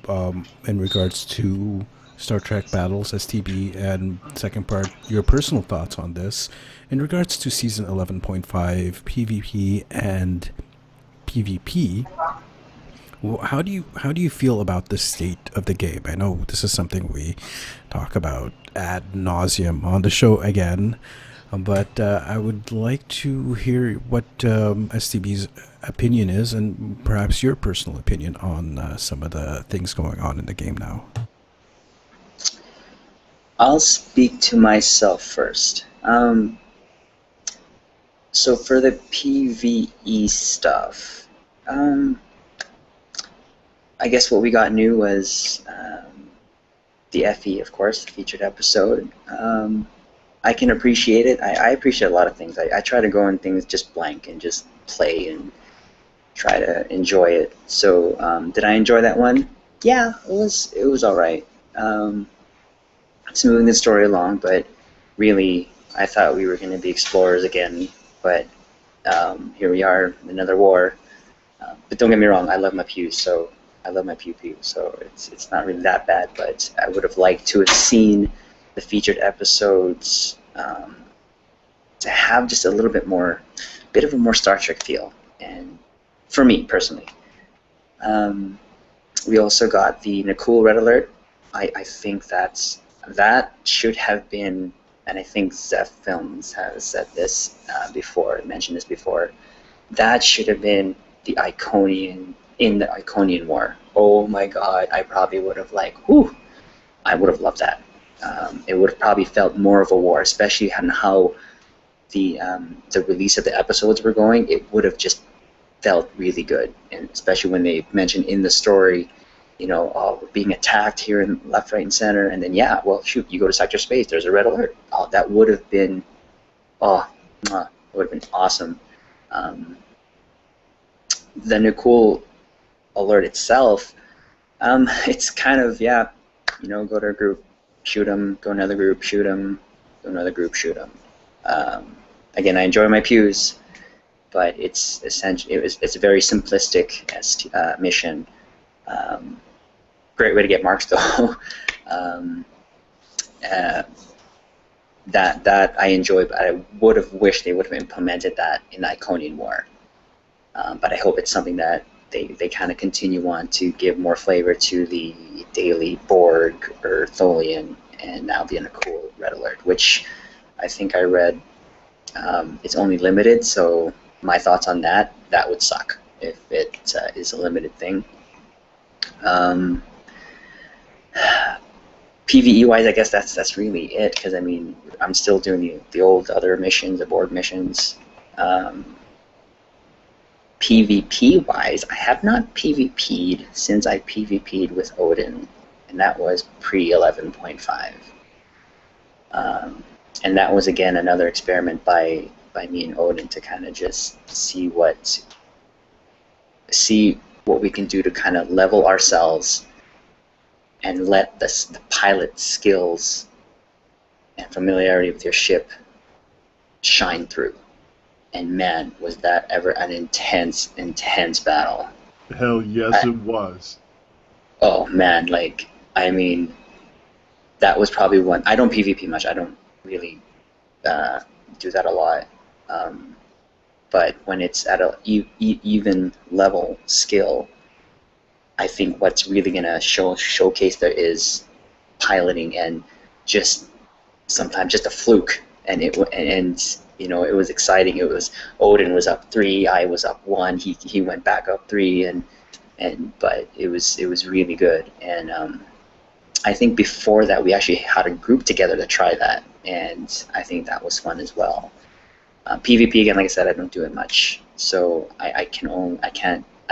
in regards to Star Trek Battles, STB, and second part, your personal thoughts on this in regards to Season 11.5, PvP and PvP. How do you feel about the state of the game? I know this is something we talk about ad nauseum on the show again, but I would like to hear what STB's opinion is, and perhaps your personal opinion on some of the things going on in the game now. I'll speak to myself first. So for the PvE stuff, I guess what we got new was the FE, of course, the featured episode. I can appreciate it. I appreciate a lot of things. I try to go in things just blank and just play and try to enjoy it. So did I enjoy that one? Yeah, it was all right. It's moving the story along, but really, I thought we were going to be explorers again, but here we are, another war. But don't get me wrong, I love my pew, so it's not really that bad, but I would have liked to have seen the featured episodes to have just a little bit of a more Star Trek feel, and for me, personally. We also got the Nicole Red Alert. I think that should have been, and I think Zeph Films has said this mentioned this before, that should have been the Iconian, in the Iconian War. Oh my god, I probably would have I would have loved that. It would have probably felt more of a war, especially on how the release of the episodes were going. It would have just felt really good, and especially when they mentioned in the story, we're being attacked here in left, right, and center, and then shoot, you go to sector space, there's a red alert. Oh, that would have been, it would have been awesome. The Nicole alert itself, it's kind of, go to a group, shoot them, go another group, shoot them, go another group, shoot them. Again, I enjoy my pews, but it's essentially, it's a very simplistic mission. Great way to get marks, though. That I enjoy, but I would have wished they would have implemented that in the Iconian War. But I hope it's something that they kind of continue on to give more flavor to the daily Borg or Tholian, and now the Nicole Red Alert, which I think I read it's only limited, so my thoughts on that would suck if it is a limited thing. PvE wise, I guess that's really it, because I mean, I'm still doing the old other missions, the Borg missions. PvP wise, I have not PvP'd since I PvP'd with Odin, and that was pre 11.5. And that was again another experiment by by me and Odin to kind of just see what we can do to kind of level ourselves and let the pilot skills and familiarity with your ship shine through. And man, was that ever an intense battle. Hell yes, it was. Oh man, like, I mean, that was probably one. I don't PvP much. I don't really do that a lot. But when it's at a even level skill, I think what's really gonna showcase there is piloting, and just sometimes just a fluke. And it was exciting. It was Odin was up 3, I was up 1. He went back up 3, but it was really good. And I think before that we actually had a group together to try that, and I think that was fun as well. PvP, again, like I said, I don't do it much, so I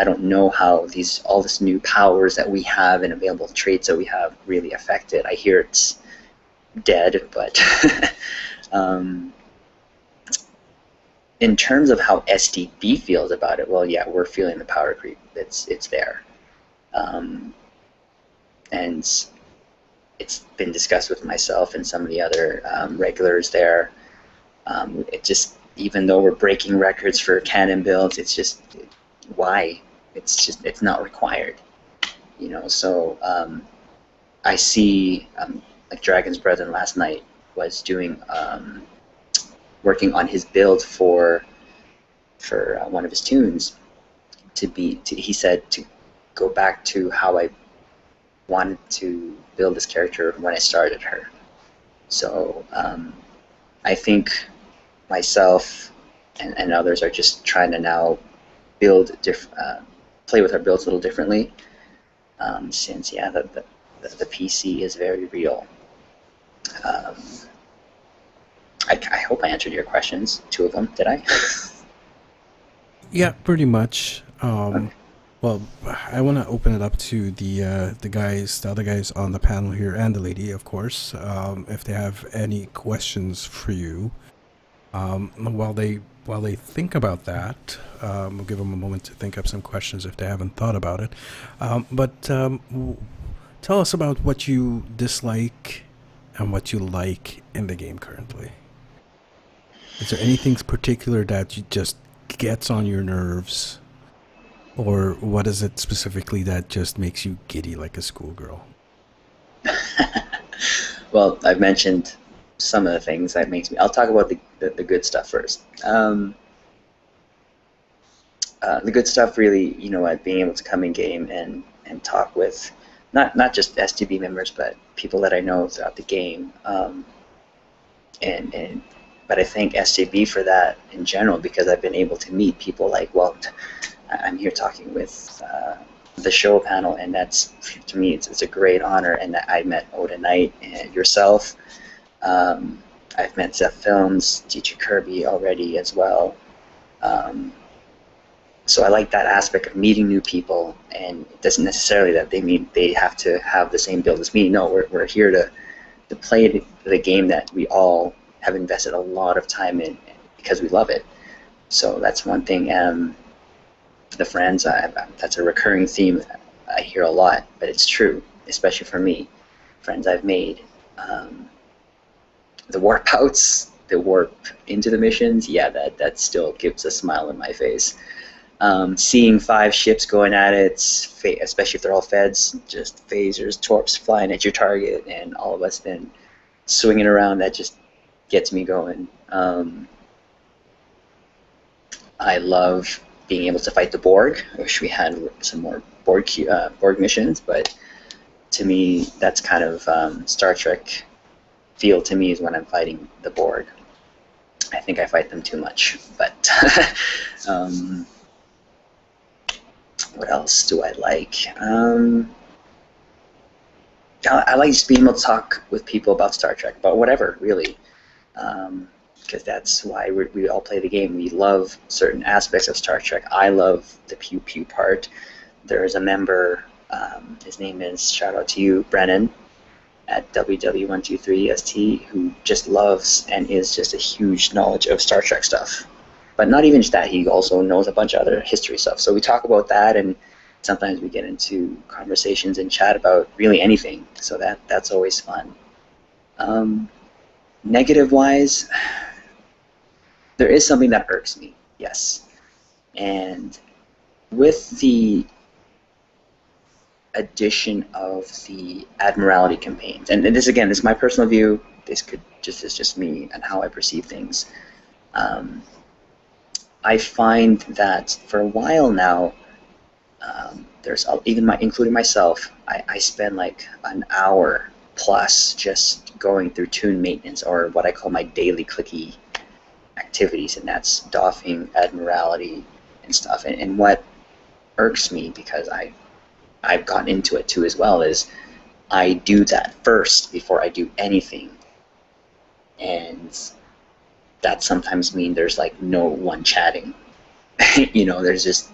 don't know how all this new powers that we have and available traits that we have really affect it. I hear it's dead, but in terms of how STB feels about it, well, yeah, we're feeling the power creep. It's there, and it's been discussed with myself and some of the other regulars there. It just, even though we're breaking records for cannon builds, it's just, why? It's not required, So I see, like Dragon's Brethren last night was doing, working on his build for one of his tunes he said to go back to how I wanted to build this character when I started her. So I think myself and others are just trying to now build play with our builds a little differently, since the PC is very real. I hope I answered your questions, 2 of them. Did I? Yeah, pretty much. Well, I want to open it up to the other guys on the panel here, and the lady, of course, if they have any questions for you. While they think about that, we'll give them a moment to think up some questions if they haven't thought about it. But tell us about what you dislike and what you like in the game currently. Is there anything particular that just gets on your nerves? Or what is it specifically that just makes you giddy like a schoolgirl? Well, I've mentioned some of the things that makes me. I'll talk about the good stuff first. The good stuff, really, being able to come in game and talk with not just STB members, but people that I know throughout the game. But I thank STB for that in general, because I've been able to meet people like, well, I'm here talking with the show panel, and that's, to me, it's a great honor. And I met Odin Knight and yourself. I've met Zeph Films, TeacherKirby already as well. So I like that aspect of meeting new people, and it doesn't necessarily that they have to have the same build as me. No, we're here to play the game that we all have invested a lot of time in because we love it. So that's one thing. The friends, that's a recurring theme I hear a lot, but it's true, especially for me. Friends I've made. The warp outs, the warp into the missions, yeah, that still gives a smile on my face. Seeing 5 ships going at it, especially if they're all feds, just phasers, torps flying at your target, and all of us then swinging around, that just gets me going. I love being able to fight the Borg. I wish we had some more Borg missions, but to me, that's kind of Star Trek feel to me is when I'm fighting the Borg. I think I fight them too much, but what else do I like? I like just being able to talk with people about Star Trek, about whatever, really, because that's why we all play the game. We love certain aspects of Star Trek. I love the pew pew part. There is a member, his name is, shout out to you, Brennan. at WW123ST who just loves and is just a huge knowledge of Star Trek stuff. But not even just that, he also knows a bunch of other history stuff. So we talk about that, and sometimes we get into conversations and chat about really anything. So that's always fun. Negative-wise, there is something that irks me, yes. And with the addition of the Admiralty campaigns, and this again, this is my personal view, this is just me and how I perceive things. I find that for a while now, including myself, I spend like an hour plus just going through tune maintenance, or what I call my daily clicky activities, and that's doffing Admiralty and stuff. And what irks me, because I've gotten into it too as well, is I do that first before I do anything, and that sometimes means there's like no one chatting. There's just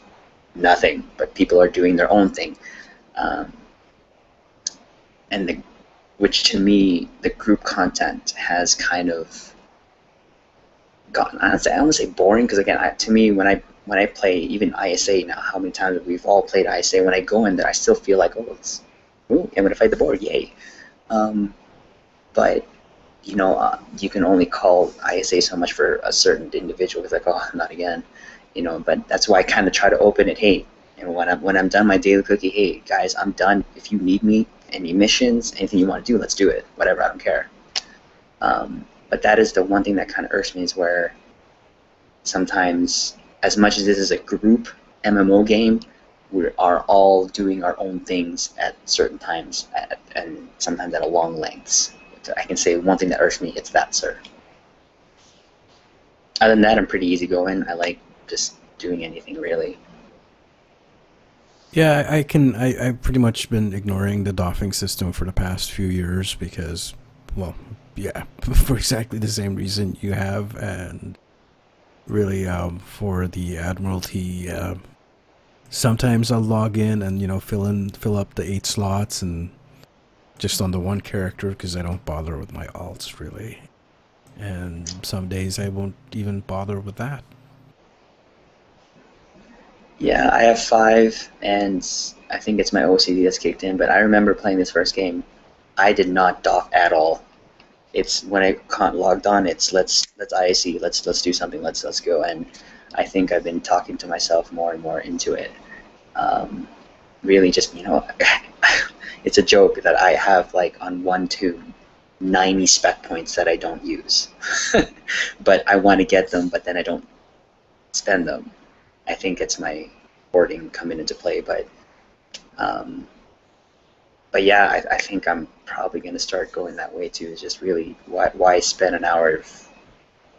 nothing, but people are doing their own thing, which to me, the group content has kind of gotten, I don't want to say boring, because again, to me, when I play even ISA now, how many times we've all played ISA, when I go in there, I still feel like, I'm going to fight the board, yay. But you can only call ISA so much for a certain individual. It's like, not again, But that's why I kind of try to open it. Hey, when I'm done my daily cookie, hey guys, I'm done. If you need me, any missions, anything you want to do, let's do it. Whatever, I don't care. But that is the one thing that kind of irks me, is where sometimes, as much as this is a group MMO game, we are all doing our own things at certain times, and sometimes at a long lengths. I can say one thing that irks me, it's that, sir. Other than that, I'm pretty easygoing. I like just doing anything, really. Yeah, I've pretty much been ignoring the doffing system for the past few years because, well, yeah, for exactly the same reason you have, and really for the Admiralty, sometimes I'll log in and fill up the 8 slots and just on the one character, because I don't bother with my alts really, and some days I won't even bother with that. Yeah, I have 5, and I think it's my OCD that's kicked in, but I remember playing this first game, I did not doff at all. It's when I logged on, it's let's IAC, let's do something, let's go, and I think I've been talking to myself more and more into it. Really just, it's a joke that I have like on one tune 90 spec points that I don't use. But I want to get them, but then I don't spend them. I think it's my hoarding coming into play, but yeah, I think I'm probably going to start going that way too. Is just really why spend an hour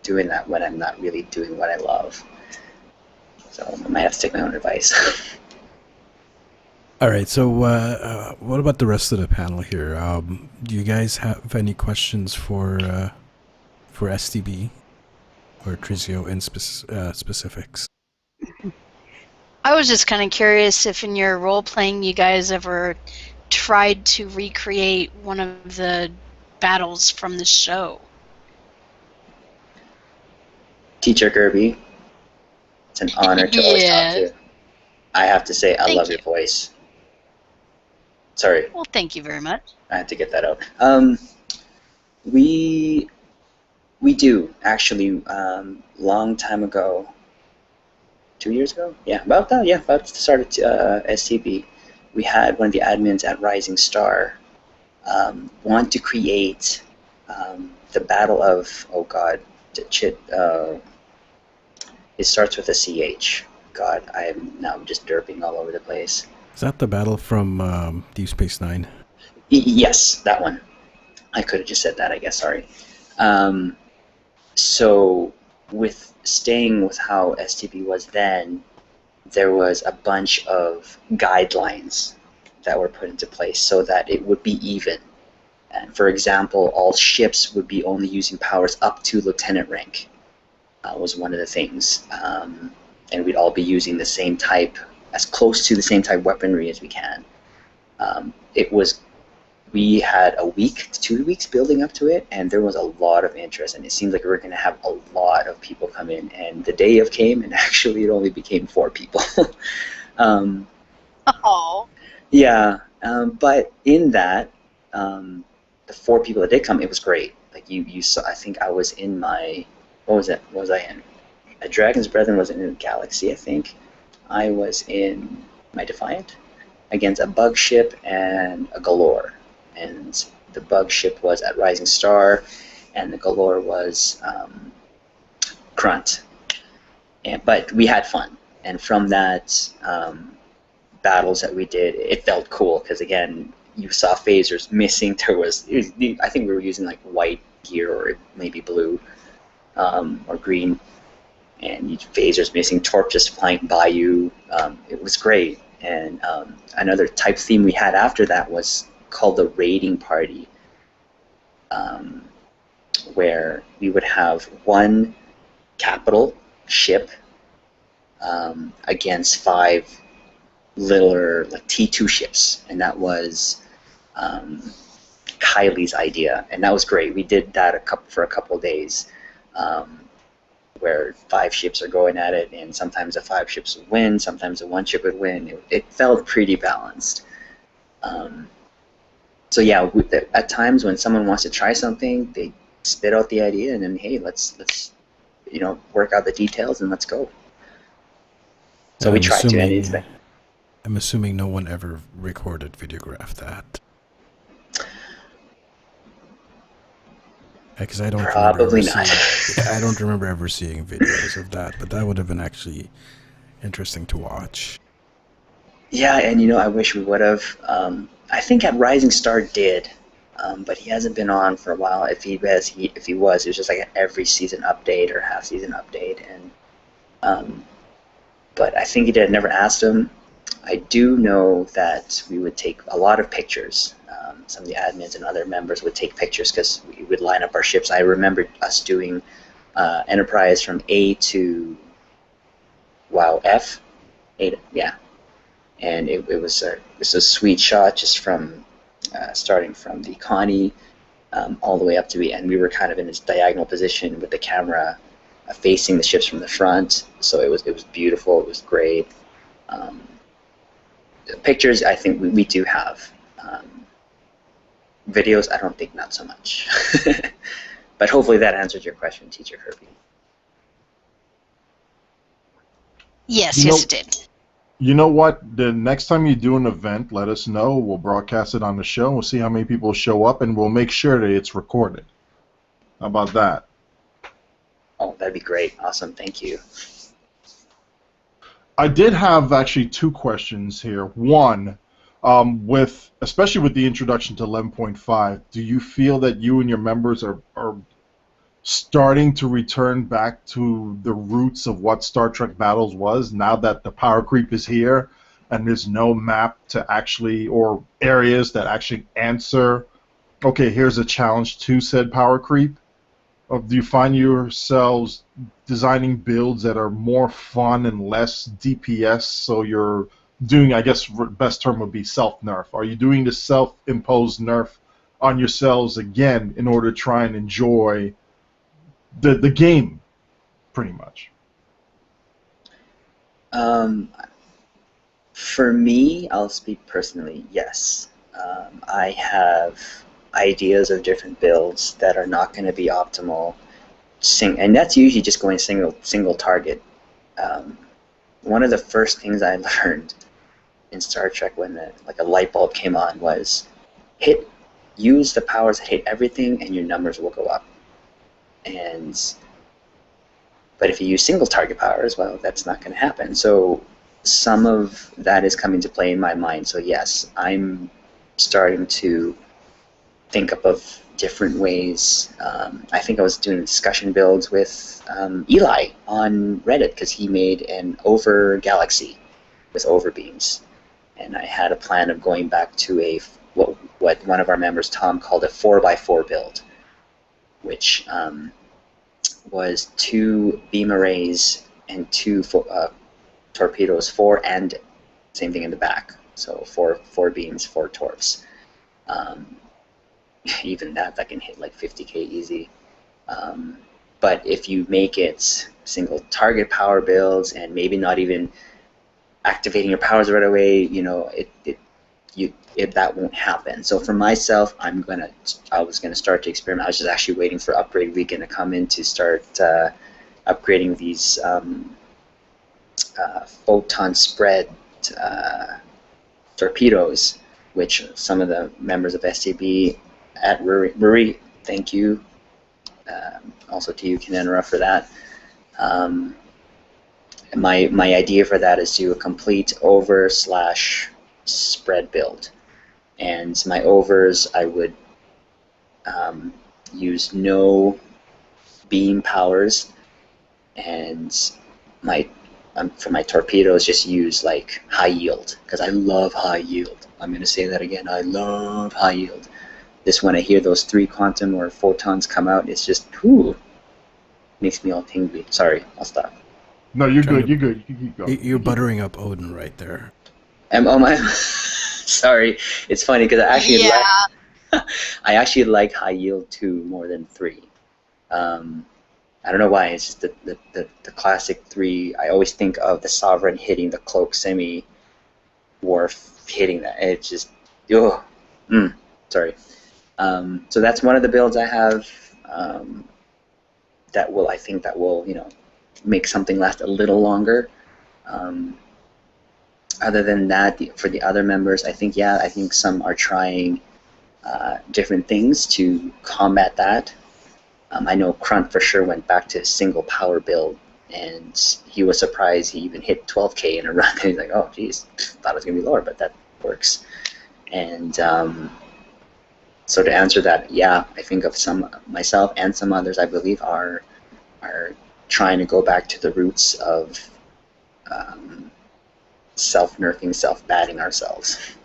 doing that when I'm not really doing what I love. So I might have to take my own advice. All right, so what about the rest of the panel here? Do you guys have any questions for STB or Trizio in specifics? I was just kind of curious if in your role-playing you guys ever tried to recreate one of the battles from the show. TeacherKirby, it's an honor to always talk to. I have to say, I love your voice. Sorry. Well, thank you very much. I had to get that out. We do, actually, long time ago, 2 years ago? Yeah, about that, yeah, about the start of STB. We had one of the admins at Rising Star want to create the Battle of, oh god, it starts with a CH. God, I am now just derping all over the place. Is that the battle from Deep Space Nine? Yes, that one. I could have just said that, I guess, sorry. So, with staying with how STB was then, there was a bunch of guidelines that were put into place so that it would be even. And for example, all ships would be only using powers up to lieutenant rank. Was one of the things. And we'd all be using the same type, as close to the same type weaponry as we can. It was we had a week to 2 weeks building up to it, and there was a lot of interest, and it seemed like we were going to have a lot of people come in. And the day of came, and actually it only became 4 people. Oh. Yeah, but in that, the 4 people that did come, it was great. Like you saw, I think I was in my, what was it? What was I in? A Dragon's Brethren was in a Galaxy, I think. I was in my Defiant against a bug ship and a Galore. And the bug ship was at Rising Star, and the Galore was Grunt. But we had fun. And from that battles that we did, it felt cool because, again, you saw phasers missing. I think we were using like white gear or maybe blue or green, and phasers missing, torp just flying by you. It was great. And another type theme we had after that was called the raiding party, where we would have one capital ship against 5 littler like T2 ships, and that was Kylie's idea, and that was great. We did that for a couple of days, where 5 ships are going at it, and sometimes the 5 ships would win, sometimes the 1 ship would win. It felt pretty balanced. So yeah, at times when someone wants to try something, they spit out the idea, and then hey, let's work out the details and let's go. So we tried to, and it's like, I'm assuming no one ever recorded, videographed that. Because I don't probably not. I don't remember ever seeing videos of that, but that would have been actually interesting to watch. Yeah, and I wish we would have. I think at Rising Star did, but he hasn't been on for a while. If he was, it was just like an every season update or half season update, and but I think he did. Never asked him. I do know that we would take a lot of pictures. Some of the admins and other members would take pictures because we would line up our ships. I remember us doing Enterprise from A to F. Yeah. And it was a sweet shot just from starting from the Connie all the way up to the end. We were kind of in this diagonal position with the camera facing the ships from the front, so it was beautiful. It was great. Pictures, I think we do have. Videos, I don't think not so much. But hopefully that answers your question, TeacherKirby. Yes, it did. You know what? The next time you do an event, let us know. We'll broadcast it on the show. We'll see how many people show up, and we'll make sure that it's recorded. How about that? Oh, that'd be great. Awesome. Thank you. I did have actually 2 questions here. One, especially with the introduction to 11.5, do you feel that you and your members are starting to return back to the roots of what Star Trek Battles was now that the power creep is here and there's no map to actually, or areas that actually answer, okay, here's a challenge to said power creep? Or do you find yourselves designing builds that are more fun and less DPS, so you're doing, I guess the best term would be self-nerf? Are you doing the self-imposed nerf on yourselves again in order to try and enjoy the game, pretty much? For me, I'll speak personally, yes. I have ideas of different builds that are not going to be optimal, and that's usually just going single target. One of the first things I learned in Star Trek when a light bulb came on was use the powers that hit everything and your numbers will go up. But if you use single target powers, well, that's not going to happen. So some of that is coming to play in my mind. So yes, I'm starting to think up of different ways. I think I was doing discussion builds with Eli on Reddit because he made an over galaxy with overbeams, and I had a plan of going back to what one of our members, Tom, called a 4x4 build, which was 2 beam arrays and 2 torpedoes, 4 and same thing in the back. So 4 beams, 4 torps. even that can hit like 50K easy. But if you make it single target power builds and maybe not even activating your powers right away, you know, that won't happen. So for myself, I was gonna start to experiment. I was just actually waiting for upgrade weekend to come in to start upgrading these photon spread torpedoes, which some of the members of STB at Marie, thank you. Also to you, Kenenra, for that. My idea for that is to do a complete over/spread build. And my overs, I would use no beam powers, and for my torpedoes, just use like high yield, because I love high yield. I'm going to say that again. I love high yield. This, when I hear those 3 quantum or photons come out, it's just, whoo, makes me all tingly. Sorry, I'll stop. No, you're good. You're good. You keep going. You're buttering up Odin right there. Oh my! Sorry, it's funny because I actually like high yield 2 more than 3. I don't know why. It's just the classic 3. I always think of the Sovereign hitting the Cloak Semi Wharf, hitting that. It's just, sorry. So that's one of the builds I have. I think that will, you know, make something last a little longer. Other than that, for the other members, I think some are trying different things to combat that. I know Crunt for sure went back to single power build, and he was surprised he even hit 12K in a run. He's like, oh, geez, thought it was going to be lower, but that works. And so to answer that, yeah, I think of myself and some others, I believe, are trying to go back to the roots of self-nerfing, self-batting ourselves.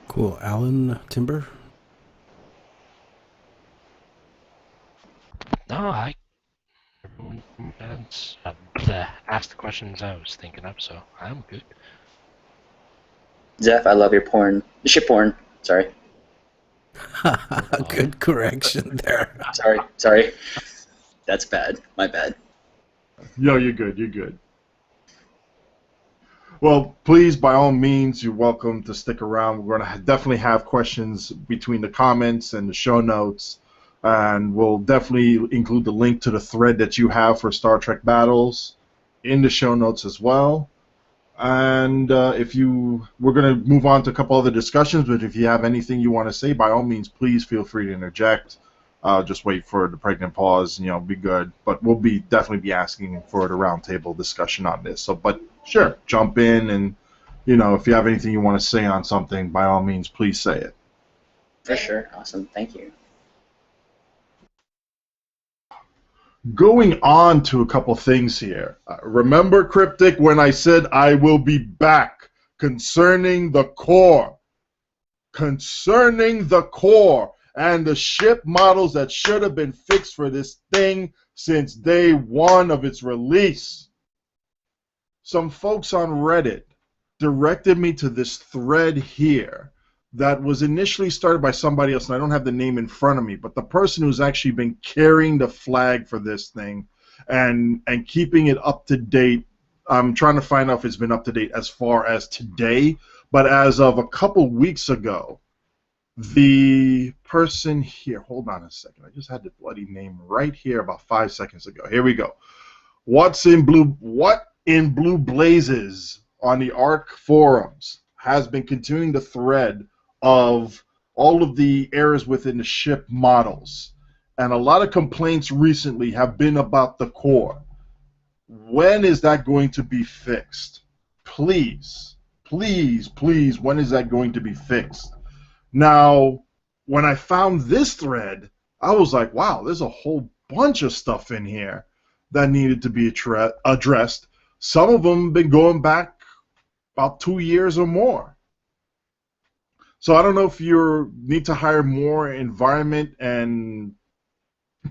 Cool. Alan, Timber? No, I asked the questions I was thinking of, so I'm good. Zeph, I love your porn. Ship porn. Sorry. Good correction there. Sorry. That's bad. My bad. Yo, you're good. You're good. Well, please, by all means, you're welcome to stick around. We're going to definitely have questions between the comments and the show notes. And we'll definitely include the link to the thread that you have for Star Trek Battles in the show notes as well. And we're going to move on to a couple other discussions, but if you have anything you want to say, by all means, please feel free to interject. Just wait for the pregnant pause, be good. But we'll definitely be asking for the roundtable discussion on this. So, but sure, jump in, and if you have anything you want to say on something, by all means, please say it. For sure. Awesome. Thank you. Going on to a couple things here. Remember, Cryptic, when I said I will be back concerning the core? Concerning the core and the ship models that should have been fixed for this thing since day one of its release. Some folks on Reddit directed me to this thread here that was initially started by somebody else, and I don't have the name in front of me, but the person who's actually been carrying the flag for this thing and keeping it up to date. I'm trying to find out if it's been up to date as far as today, but as of a couple weeks ago, the person here, hold on a second, I just had the bloody name right here about 5 seconds ago. Here we go. What in blue blazes on the ARC forums has been continuing the thread of all of the errors within the ship models. And a lot of complaints recently have been about the core. When is that going to be fixed? Please, please, please, when is that going to be fixed? Now, when I found this thread, I was like, wow, there's a whole bunch of stuff in here that needed to be addressed. Some of them have been going back about 2 years or more. So I don't know if you need to hire more environment and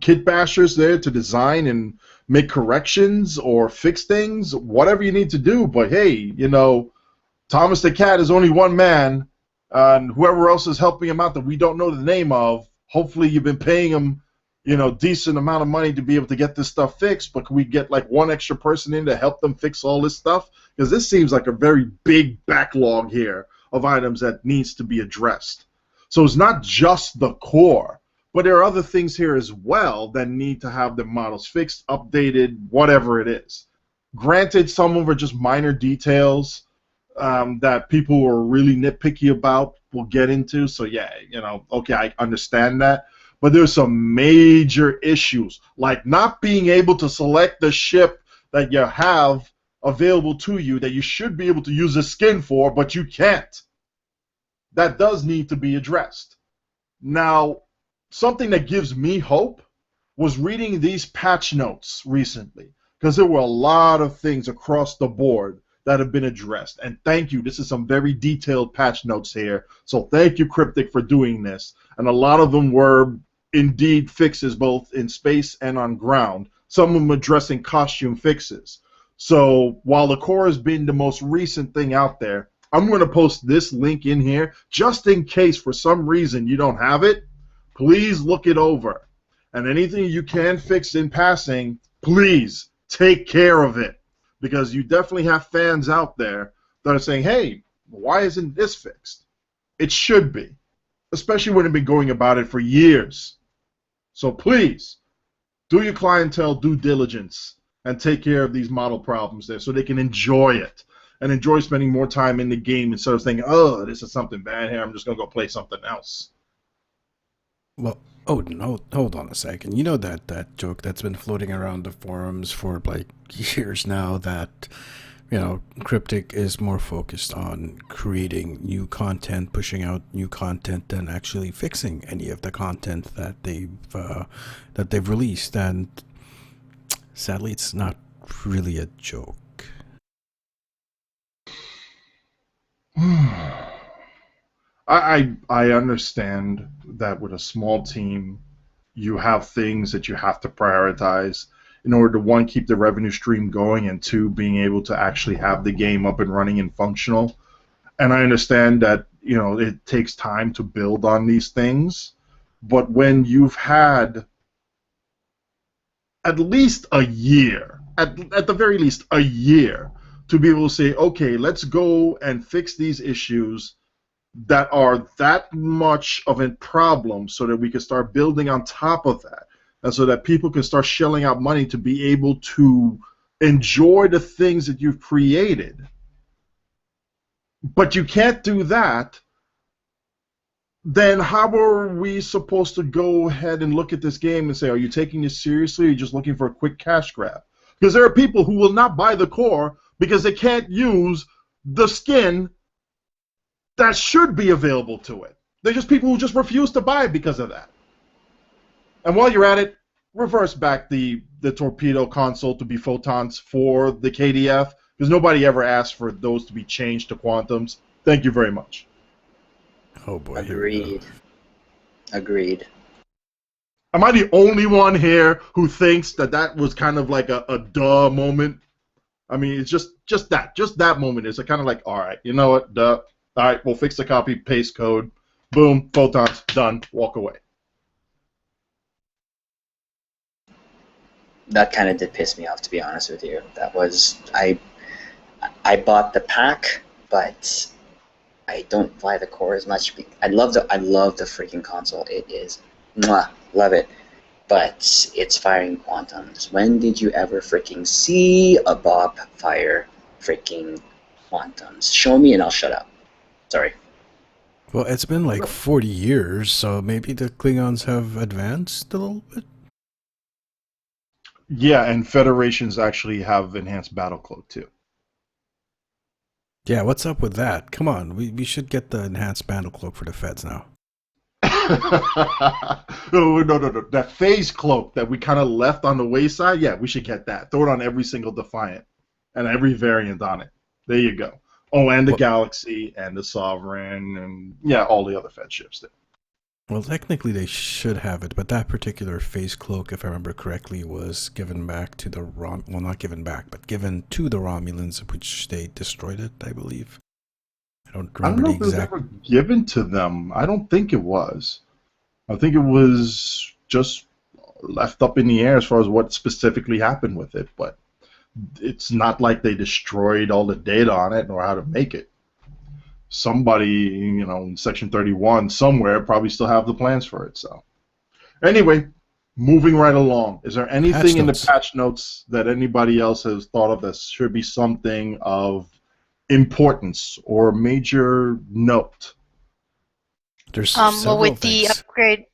kit bashers there to design and make corrections or fix things, whatever you need to do. But hey, Thomas the Cat is only one man, and whoever else is helping him out that we don't know the name of, hopefully you've been paying him, decent amount of money to be able to get this stuff fixed, but can we get like one extra person in to help them fix all this stuff? Because this seems like a very big backlog here of items that needs to be addressed. So it's not just the core, but there are other things here as well that need to have the models fixed, updated, whatever it is. Granted, some of them are just minor details that people are really nitpicky about, we'll get into. So yeah, okay, I understand that. But there's some major issues, like not being able to select the ship that you have available to you that you should be able to use a skin for, but you can't. That does need to be addressed. Now, something that gives me hope was reading these patch notes recently, because there were a lot of things across the board that have been addressed. And thank you. This is some very detailed patch notes here. So thank you, Cryptic, for doing this. And a lot of them were indeed fixes both in space and on ground. Some of them addressing costume fixes. So while the core has been the most recent thing out there, I'm going to post this link in here just in case for some reason you don't have it. Please look it over. And anything you can fix in passing, please take care of it. Because you definitely have fans out there that are saying, hey, why isn't this fixed? It should be, especially when they've been going about it for years. So please, do your clientele due diligence and take care of these model problems there so they can enjoy it and enjoy spending more time in the game instead of thinking, oh, this is something bad here, I'm just going to go play something else. Well, oh, no, hold on a second. You know that joke that's been floating around the forums for like years now that, Cryptic is more focused on creating new content, pushing out new content than actually fixing any of the content that they've released. And sadly, it's not really a joke. I understand that with a small team, you have things that you have to prioritize in order to, one, keep the revenue stream going, and two, being able to actually have the game up and running and functional. And I understand that, it takes time to build on these things, but when you've had at least a year, at the very least a year, to be able to say, okay, let's go and fix these issues that are that much of a problem so that we can start building on top of that, and so that people can start shelling out money to be able to enjoy the things that you've created. But you can't do that, then how are we supposed to go ahead and look at this game and say, are you taking this seriously, or are you just looking for a quick cash grab? Because there are people who will not buy the core because they can't use the skin that should be available to it. They're just people who just refuse to buy it because of that. And while you're at it, reverse back the torpedo console to be photons for the KDF, because nobody ever asked for those to be changed to quantums. Thank you very much. Oh boy. Agreed. Am I the only one here who thinks that was kind of like a duh moment? I mean, it's just that moment is kind of like, all right, you know what, duh. All right, we'll fix the copy paste code. Boom, photons, done, walk away. That kind of did piss me off, to be honest with you. That was, I bought the pack, but I don't buy the core as much. I love the freaking console. It is, mwah, love it. But it's firing quantums. When did you ever freaking see a Bob fire freaking quantums? Show me and I'll shut up. Sorry. Well, it's been like 40 years, so maybe the Klingons have advanced a little bit? Yeah, and Federations actually have enhanced battle cloak too. Yeah, what's up with that? Come on, we should get the enhanced battle cloak for the Feds now. No. That phase cloak that we kind of left on the wayside, yeah, we should get that. Throw it on every single Defiant and every variant on it. There you go. Oh, and the Galaxy and the Sovereign and, yeah, all the other Fed ships there. Well, technically they should have it, but that particular phase cloak, if I remember correctly, was given back to the well, not given back, but given to the Romulans, which they destroyed it, I believe. I don't I don't remember know the if it was exact. ever given to them. I don't think it was. I think it was just left up in the air as far as what specifically happened with it, but it's not like they destroyed all the data on it or how to make it. Somebody, in Section 31 somewhere probably still have the plans for it. So anyway, moving right along. Is there anything Patch in the notes. patch notes that anybody else has thought of that should be something of importance or major note? There's Well, several with the things. upgrade,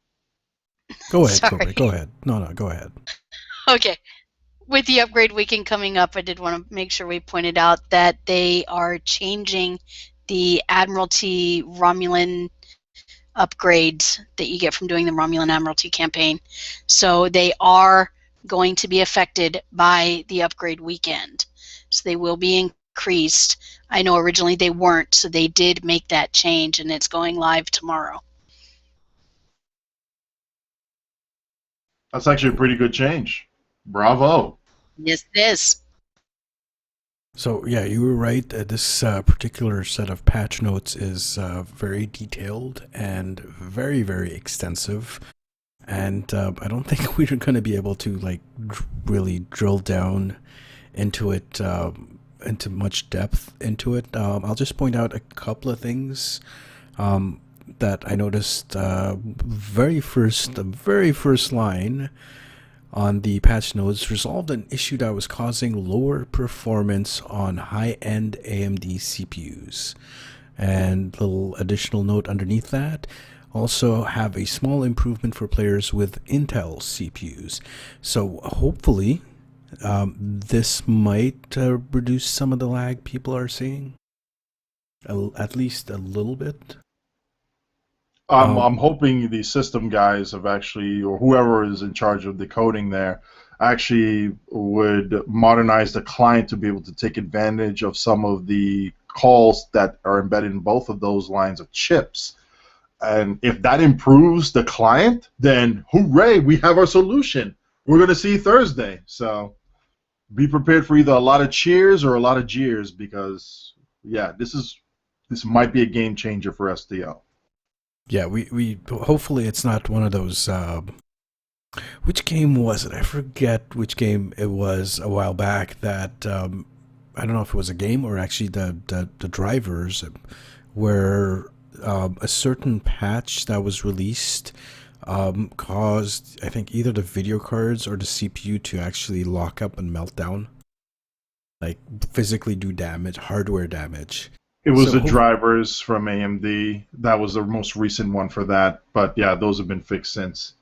Go ahead, sorry. Go ahead. No, go ahead. Okay. With the upgrade weekend coming up, I did want to make sure we pointed out that they are changing the Admiralty Romulan upgrades that you get from doing the Romulan Admiralty campaign. So they are going to be affected by the upgrade weekend. So they will be increased. I know originally they weren't, so they did make that change, and it's going live tomorrow. That's actually a pretty good change. Bravo. Yes, it is. So yeah, you were right. This particular set of patch notes is very detailed and very, very extensive. And I don't think we're going to be able to really drill down into it, into much depth into it. I'll just point out a couple of things that I noticed. The very first line on the patch notes resolved an issue that was causing lower performance on high-end AMD CPUs. And little additional note underneath that, also have a small improvement for players with Intel CPUs. So hopefully this might reduce some of the lag people are seeing, at least a little bit. I'm hoping the system guys have actually, or whoever is in charge of decoding there, actually would modernize the client to be able to take advantage of some of the calls that are embedded in both of those lines of chips. And if that improves the client, then hooray, we have our solution. We're going to see Thursday. So be prepared for either a lot of cheers or a lot of jeers, because, yeah, this might be a game changer for STO. Yeah, we hopefully it's not one of those. Which game was it? I forget which game it was a while back. That I don't know if it was a game or actually the drivers, where a certain patch that was released caused, I think, either the video cards or the CPU to actually lock up and melt down, like physically do damage, hardware damage. It was So the drivers from AMD. That was the most recent one for that. But yeah, those have been fixed since.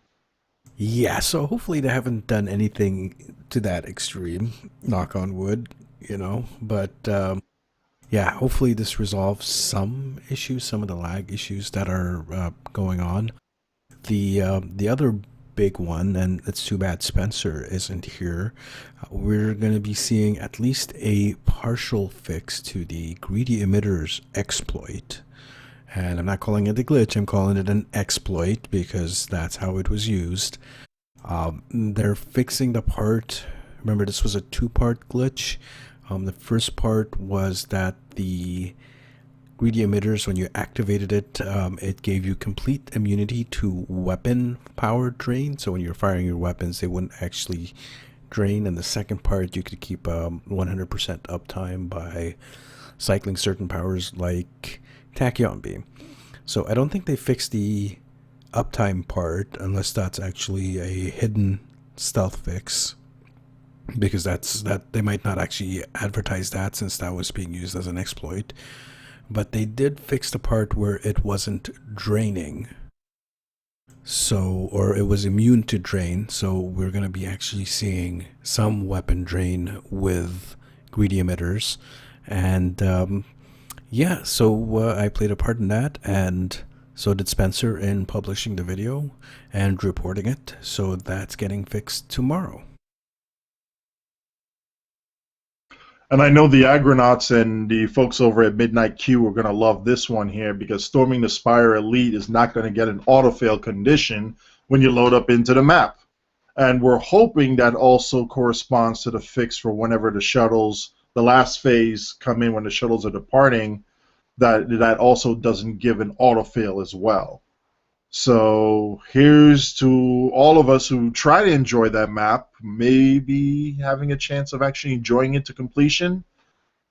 yeah, so hopefully they haven't done anything to that extreme, knock on wood, but yeah, hopefully this resolves some issues, some of the lag issues that are going on. The other big one, and it's too bad Spencer isn't here, we're going to be seeing at least a partial fix to the greedy emitters exploit. And I'm not calling it a glitch, I'm calling it an exploit because that's how it was used. They're fixing the part. Remember, this was a two-part glitch. The first part was that the greedy emitters, when you activated it, it gave you complete immunity to weapon power drain. So when you're firing your weapons, they wouldn't actually drain. And the second part, you could keep 100% uptime by cycling certain powers like Tachyon Beam. So I don't think they fixed the uptime part, unless that's actually a hidden stealth fix, because that they might not actually advertise that, since that was being used as an exploit. But they did fix the part where it wasn't draining, so, or it was immune to drain. So we're going to be actually seeing some weapon drain with greedy emitters. And yeah, so I played a part in that, and so did Spencer in publishing the video and reporting it. So that's getting fixed tomorrow. And I know the Agronauts and the folks over at Midnight Q are going to love this one here, because Storming the Spire Elite is not going to get an autofail condition when you load up into the map. And we're hoping that also corresponds to the fix for whenever the shuttles, the last phase, come in when the shuttles are departing. that also doesn't give an autofill as well. So here's to all of us who try to enjoy that map, maybe having a chance of actually enjoying it to completion.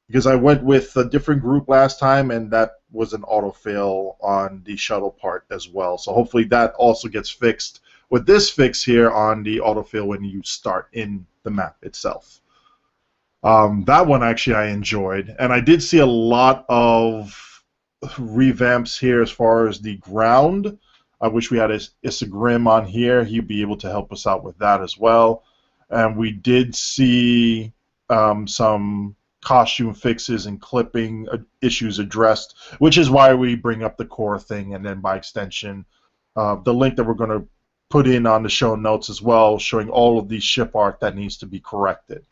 Because I went with a different group last time, and that was an autofill on the shuttle part as well. So hopefully that also gets fixed with this fix here on the autofill when you start in the map itself. That one actually I enjoyed, and I did see a lot of revamps here as far as the ground. I wish we had Isagrim on here. He'd be able to help us out with that as well. And we did see some costume fixes and clipping issues addressed, which is why we bring up the core thing, and then by extension, the link that we're going to put in on the show notes as well, showing all of the ship art that needs to be corrected.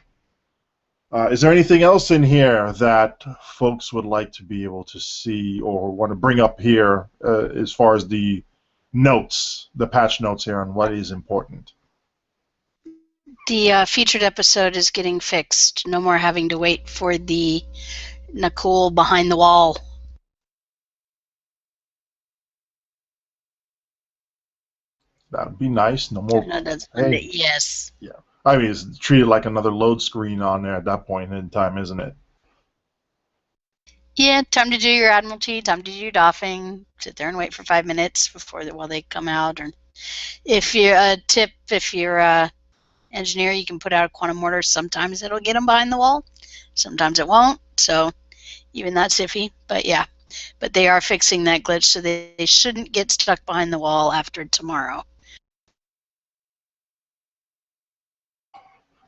Is there anything else in here that folks would like to be able to see or want to bring up here as far as the notes, the patch notes here on what is important? The featured episode is getting fixed. No more having to wait for the Nicole behind the wall. That would be nice. No more. No, that's Hey. yes. Yeah. I mean, it's treated like another load screen on there at that point in time, isn't it? Yeah, time to do your Admiralty, time to do your doffing. Sit there and wait for 5 minutes while they come out. Or if you're if you're a engineer, you can put out a quantum mortar. Sometimes it'll get them behind the wall, sometimes it won't. So even that's iffy. But yeah, but they are fixing that glitch, so they shouldn't get stuck behind the wall after tomorrow.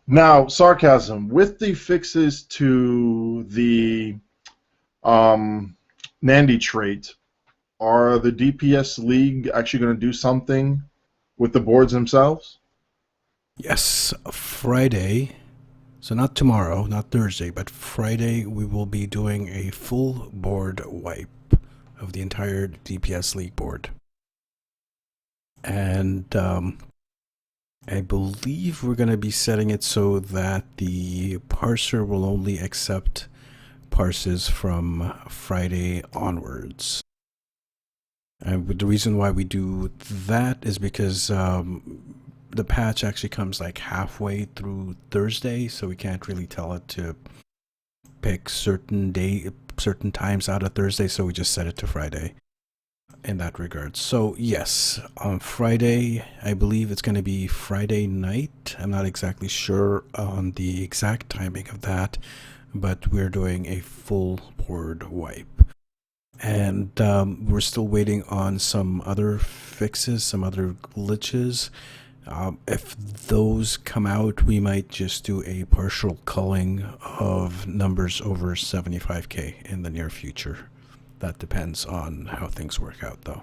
Now, Sarcasm, with the fixes to the Nandy trait, are the DPS League actually going to do something with the boards themselves? Yes, Friday, so not tomorrow, not Thursday, but Friday we will be doing a full board wipe of the entire DPS League board. And I believe we're going to be setting it so that the parser will only accept parses from Friday onwards. And the reason why we do that is because the patch actually comes like halfway through Thursday, so we can't really tell it to pick certain times out of Thursday, so we just set it to Friday in that regard. So yes, on Friday, I believe it's going to be Friday night. I'm not exactly sure on the exact timing of that, but we're doing a full board wipe. And we're still waiting on some other fixes, some other glitches. If those come out, we might just do a partial culling of numbers over 75k in the near future. That depends on how things work out, though.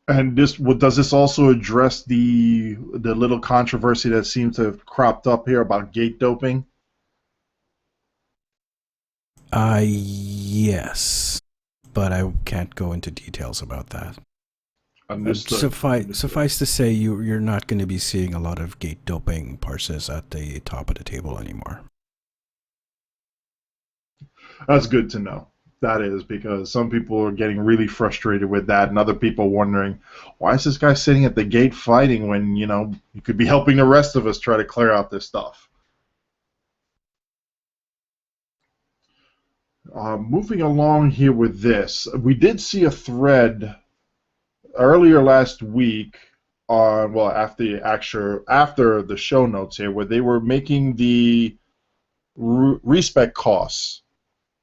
And does this also address the little controversy that seems to have cropped up here about gate doping? Yes, but I can't go into details about that. Suffice to say, you're not going to be seeing a lot of gate doping parses at the top of the table anymore. That's good to know. That is, because some people are getting really frustrated with that, and other people wondering, why is this guy sitting at the gate fighting when, you know, he could be helping the rest of us try to clear out this stuff? Moving along here with this, we did see a thread earlier last week on, well, after the show notes here, where they were making the respec costs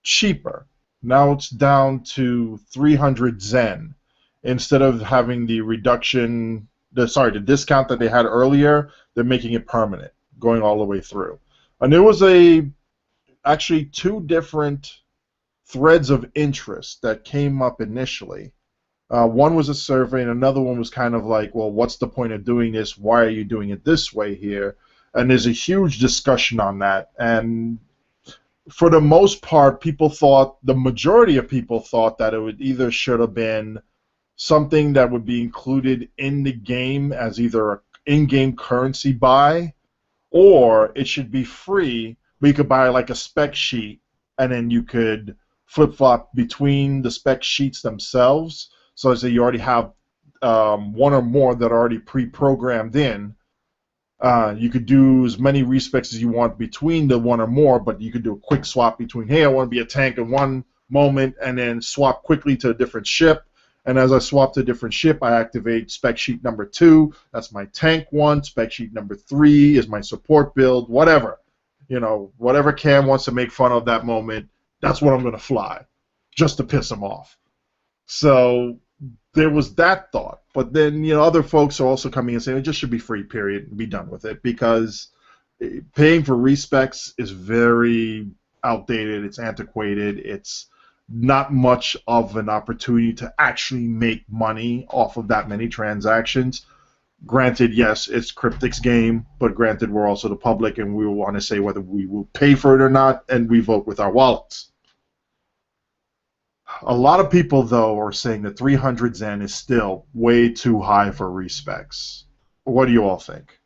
cheaper. Now it's down to 300 Zen instead of having the reduction, the discount that they had earlier. They're making it permanent, going all the way through. And there was actually two different threads of interest that came up initially. One was a survey, and another one was kind of like, well, what's the point of doing this? Why are you doing it this way here? And there's a huge discussion on that. And for the most part, the majority of people thought that it would either should have been something that would be included in the game as either an in-game currency buy, or it should be free, but you could buy like a spec sheet, and then you could flip-flop between the spec sheets themselves. So as you already have one or more that are already pre-programmed in. You could do as many respecs as you want between the one or more, but you could do a quick swap between, hey, I want to be a tank in one moment, and then swap quickly to a different ship. And as I swap to a different ship, I activate spec sheet number 2. That's my tank one. Spec sheet number 3 is my support build, whatever. Whatever Cam wants to make fun of that moment, that's what I'm going to fly, just to piss him off. So there was that thought. But then, other folks are also coming and saying it just should be free, period, and be done with it, because paying for respecs is very outdated. It's antiquated. It's not much of an opportunity to actually make money off of that many transactions. Granted, yes, it's Cryptic's game, but granted, we're also the public, and we will want to say whether we will pay for it or not, and we vote with our wallets. A lot of people, though, are saying that 300 Zen is still way too high for respecs. What do you all think?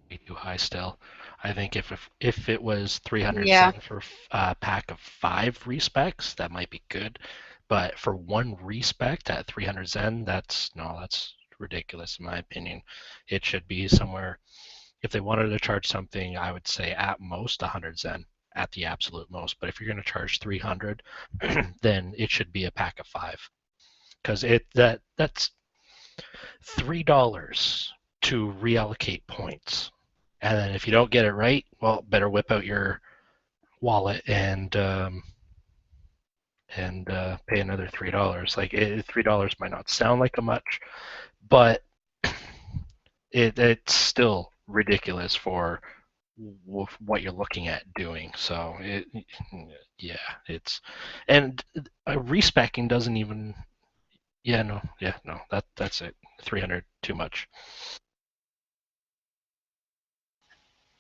Way too high still. I think if it was 300 Yeah. Zen for a pack of 5 respecs, that might be good. But for one respect at 300 Zen, that's ridiculous in my opinion. It should be somewhere, if they wanted to charge something, I would say at most 100 Zen, at the absolute most. But if you're going to charge 300, then it should be a pack of 5. Because that's $3 to reallocate points. And then if you don't get it right, well, better whip out your wallet and pay another $3. Like $3 might not sound like a much, but it's still ridiculous for what you're looking at doing. So and respecking doesn't even. That's it. 300 too much.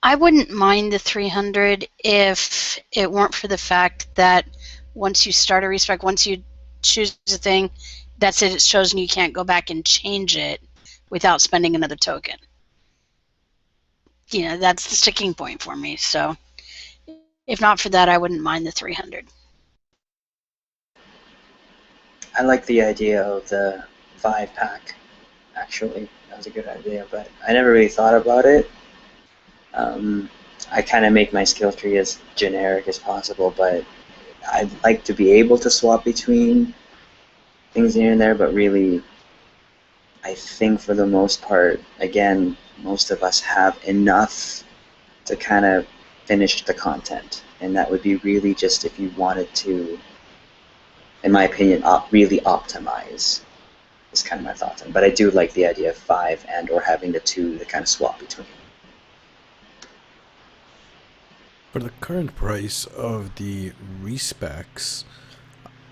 I wouldn't mind the 300 if it weren't for the fact that once you start a respec, once you choose a thing, that's it, it's chosen. You can't go back and change it without spending another token. That's the sticking point for me. So if not for that, I wouldn't mind the 300. I like the idea of the 5-pack, actually. That was a good idea, but I never really thought about it. I kind of make my skill tree as generic as possible, but I'd like to be able to swap between things here and there, but really, I think for the most part, again, most of us have enough to kind of finish the content, and that would be really just if you wanted to, in my opinion, really optimize. Is kind of my thoughts on it. But I do like the idea of 5 and or having the 2 to kind of swap between. For the current price of the respecs,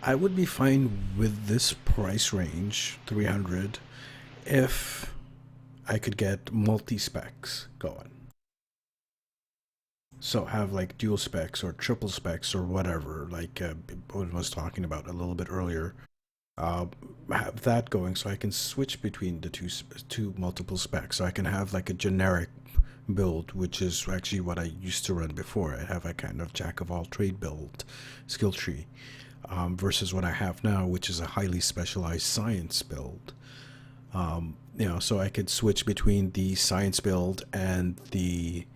I would be fine with this price range, 300, if I could get multi-specs going. So have like dual specs or triple specs or whatever, like Owen was talking about a little bit earlier. Have that going so I can switch between the two multiple specs. So I can have like a generic build, which is actually what I used to run before. I have a kind of jack of all trade build skill tree, versus what I have now, which is a highly specialized science build. So I could switch between the science build and the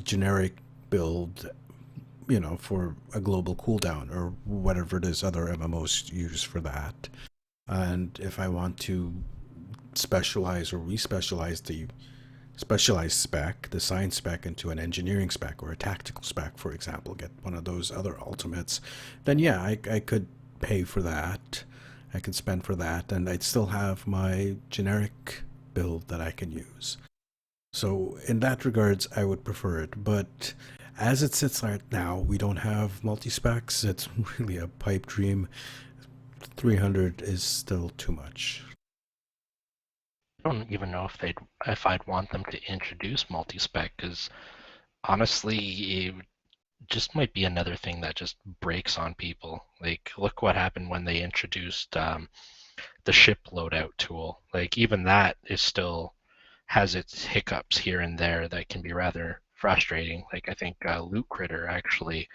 generic build, for a global cooldown or whatever it is other MMOs use for that. And if I want to specialize or respecialize the specialized spec, the science spec, into an engineering spec or a tactical spec, for example, get one of those other ultimates, then yeah, I could pay for that. I can spend for that, and I'd still have my generic build that I can use. So in that regards, I would prefer it. But as it sits right now, we don't have multi-specs. It's really a pipe dream. 300 is still too much. I don't even know if I'd want them to introduce multi-spec, because honestly, it just might be another thing that just breaks on people. Like, look what happened when they introduced the ship loadout tool. Like, even that is still has its hiccups here and there that can be rather frustrating. Like I think Loot Critter actually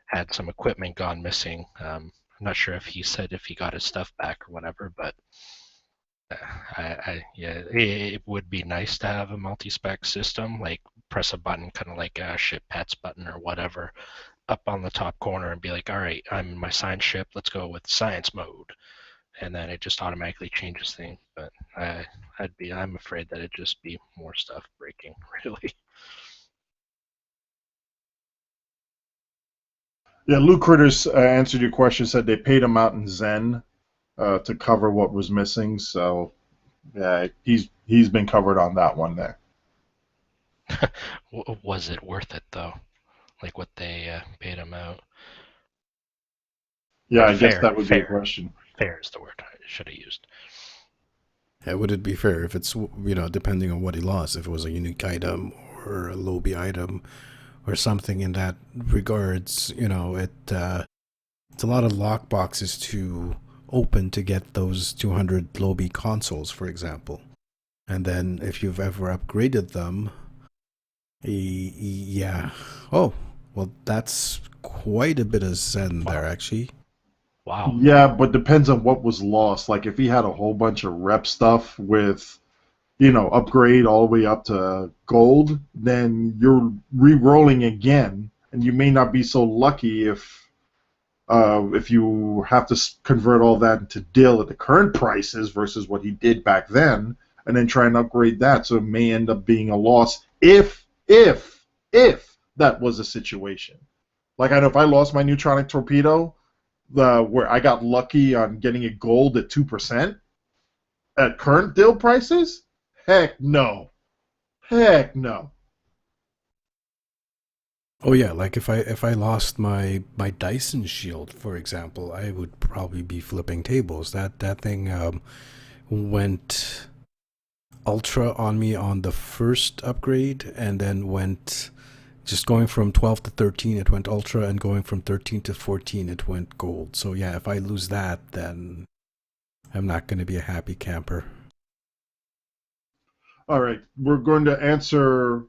had some equipment gone missing. I'm not sure if he said if he got his stuff back or whatever, but yeah, it would be nice to have a multi-spec system, like press a button, kind of like a ship pets button or whatever, up on the top corner and be like, all right, I'm in my science ship, let's go with science mode. And then it just automatically changes things. But I'm afraid that it'd just be more stuff breaking, really. Yeah, Luke Critters answered your question, said they paid him out in Zen to cover what was missing. So, yeah, he's been covered on that one there. Was it worth it, though? Like what they paid him out? Yeah, Or I guess fair, that would be a fair. question. Fair is the word I should have used. Yeah, would it be fair if it's, depending on what he lost, if it was a unique item or a lobby item or something in that regards, it's a lot of lock boxes to open to get those 200 lobby consoles, for example. And then if you've ever upgraded them, yeah. Oh, well, that's quite a bit of Zen there, actually. Wow. Yeah, but depends on what was lost. Like if he had a whole bunch of rep stuff with, upgrade all the way up to gold, then you're re-rolling again, and you may not be so lucky if you have to convert all that into dill at the current prices versus what he did back then, and then try and upgrade that. So it may end up being a loss if that was a situation. Like I know if I lost my neutronic torpedo, where I got lucky on getting it gold at 2% at current dill prices, heck no. Oh yeah, like if I lost my Dyson shield, for example, I would probably be flipping tables. That thing went ultra on me on the first upgrade, and then went just going from 12 to 13, it went ultra, and going from 13 to 14, it went gold. So yeah, if I lose that, then I'm not going to be a happy camper. All right, we're going to answer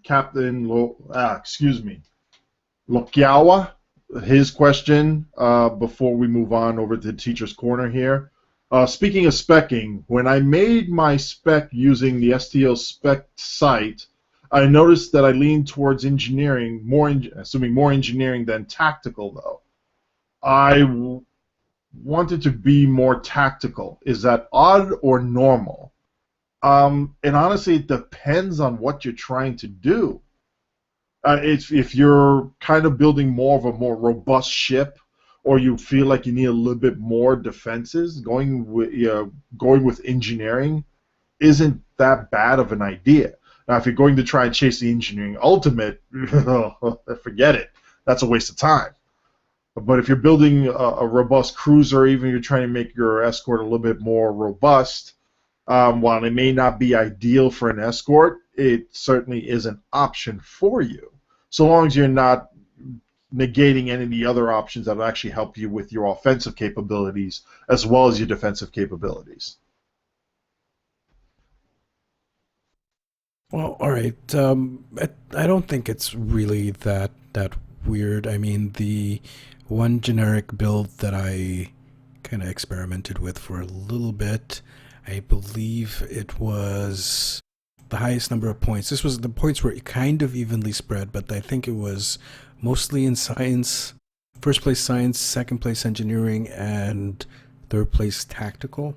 Captain Lokiawa, his question before we move on over to the Teacher's Corner here. Speaking of specking, when I made my spec using the STO spec site, I noticed that I leaned towards engineering, assuming more engineering than tactical, though. I wanted to be more tactical. Is that odd or normal? And honestly, it depends on what you're trying to do. If you're kind of building more of a more robust ship, or you feel like you need a little bit more defenses, going with engineering isn't that bad of an idea. Now, if you're going to try and chase the engineering ultimate, forget it. That's a waste of time. But if you're building a robust cruiser, even if you're trying to make your escort a little bit more robust, while it may not be ideal for an escort, it certainly is an option for you, so long as you're not negating any of the other options that will actually help you with your offensive capabilities as well as your defensive capabilities. Well, all right. I don't think it's really that weird. I mean, the one generic build that I kind of experimented with for a little bit, I believe it was the highest number of points. This was the points were kind of evenly spread, but I think it was mostly in science. First place science, second place engineering, and third place tactical.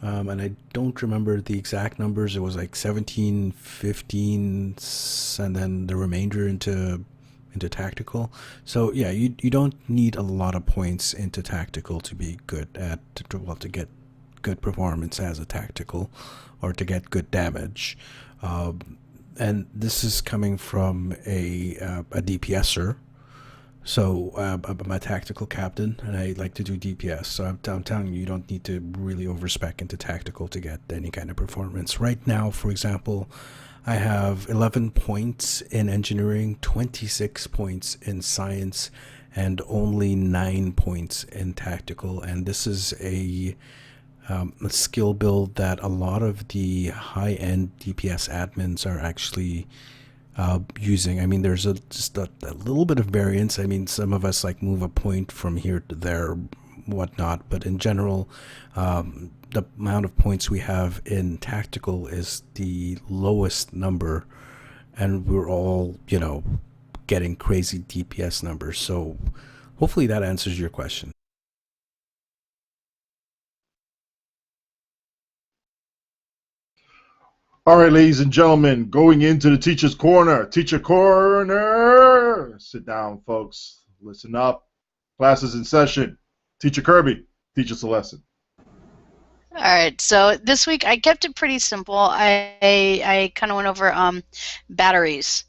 And I don't remember the exact numbers. It was like 17, 15, and then the remainder into tactical. So yeah, you don't need a lot of points into tactical to be good at, to get good performance as a tactical, or to get good damage. And this is coming from a DPSer. So I'm a tactical captain, and I like to do DPS. So I'm telling you, you don't need to really overspec into tactical to get any kind of performance. Right now, for example, I have 11 points in engineering, 26 points in science, and only 9 points in tactical. And this is a skill build that a lot of the high-end DPS admins are actually using. I mean, there's just a little bit of variance. I mean, some of us like move a point from here to there, whatnot, but in general, the amount of points we have in tactical is the lowest number, and we're all, getting crazy DPS numbers. So hopefully that answers your question. All right, ladies and gentlemen, going into the teacher's corner. Teacher corner. Sit down, folks. Listen up. Class is in session. Teacher Kirby, teach us a lesson. All right, so this week I kept it pretty simple. I kind of went over batteries.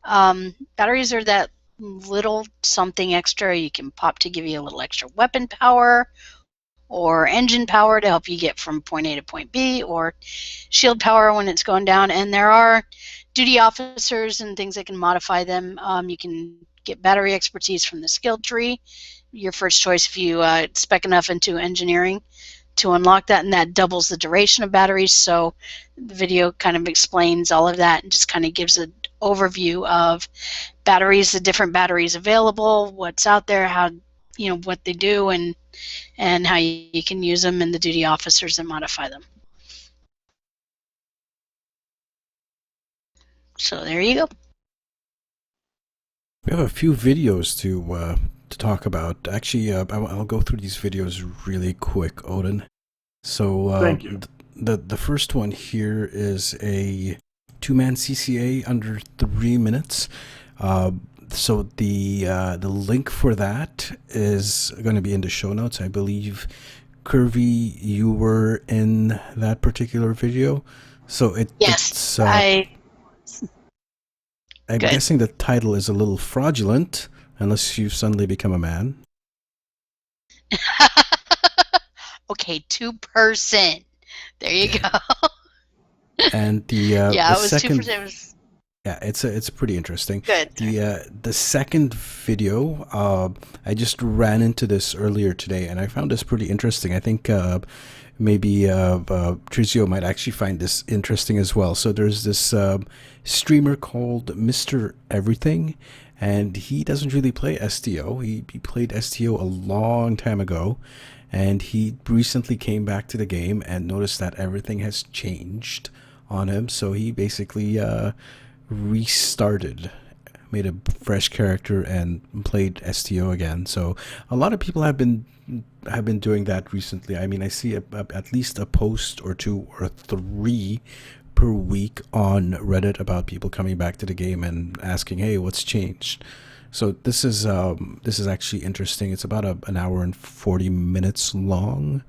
Batteries are that little something extra you can pop to give you a little extra weapon power, or engine power to help you get from point A to point B, or shield power when it's going down. And there are duty officers and things that can modify them. You can get battery expertise from the skill tree, your first choice if you spec enough into engineering to unlock that, and that doubles the duration of batteries. So the video kind of explains all of that and just kind of gives an overview of batteries, the different batteries available, what's out there, how, what they do, and how you can use them, and the duty officers that modify them. So there you go. We have a few videos to talk about. Actually, I'll go through these videos really quick, Odin. So Thank you. The first one here is a 2-man CCA under 3 minutes. So the link for that is going to be in the show notes. I believe, Kirby, you were in that particular video. So Yes, I'm guessing the title is a little fraudulent, unless you suddenly become a man. Okay, 2-person. There you go. And the yeah, the it was second, 2%. It was yeah, it's pretty interesting. good. The second video, I just ran into this earlier today, and I found this pretty interesting. I think maybe Trizio might actually find this interesting as well. So there's this streamer called Mr. Everything, and he doesn't really play STO. He played STO a long time ago, and he recently came back to the game and noticed that everything has changed on him. So he basically restarted, made a fresh character, and played STO again. So a lot of people have been doing that recently. I mean, I see at least a post or 2 or 3 per week on Reddit about people coming back to the game and asking, "Hey, what's changed?" So this is actually interesting. It's about an hour and 40 minutes long.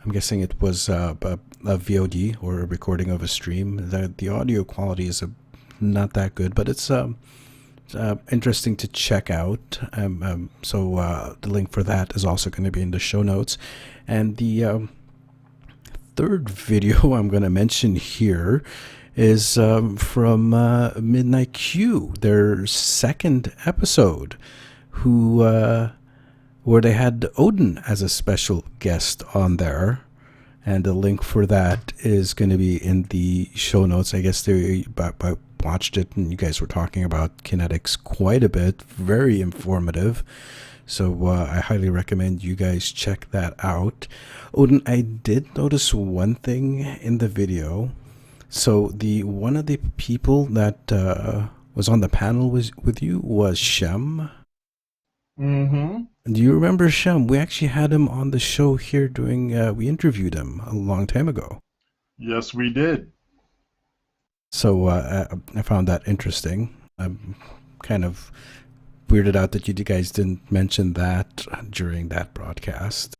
I'm guessing it was a VOD, or a recording of a stream. The audio quality is not that good, but it's interesting to check out. So the link for that is also going to be in the show notes. And the third video I'm going to mention here is from Midnight Q, their second episode, where they had Odin as a special guest on there. And the link for that is going to be in the show notes. I guess I watched it, and you guys were talking about kinetics quite a bit. Very informative. So I highly recommend you guys check that out. Odin, I did notice one thing in the video. So one of the people that was on the panel with you was Shem. Mm-hmm. Do you remember Shem? We actually had him on the show here we interviewed him a long time ago. Yes, we did. So I found that interesting. I'm kind of weirded out that you guys didn't mention that during that broadcast.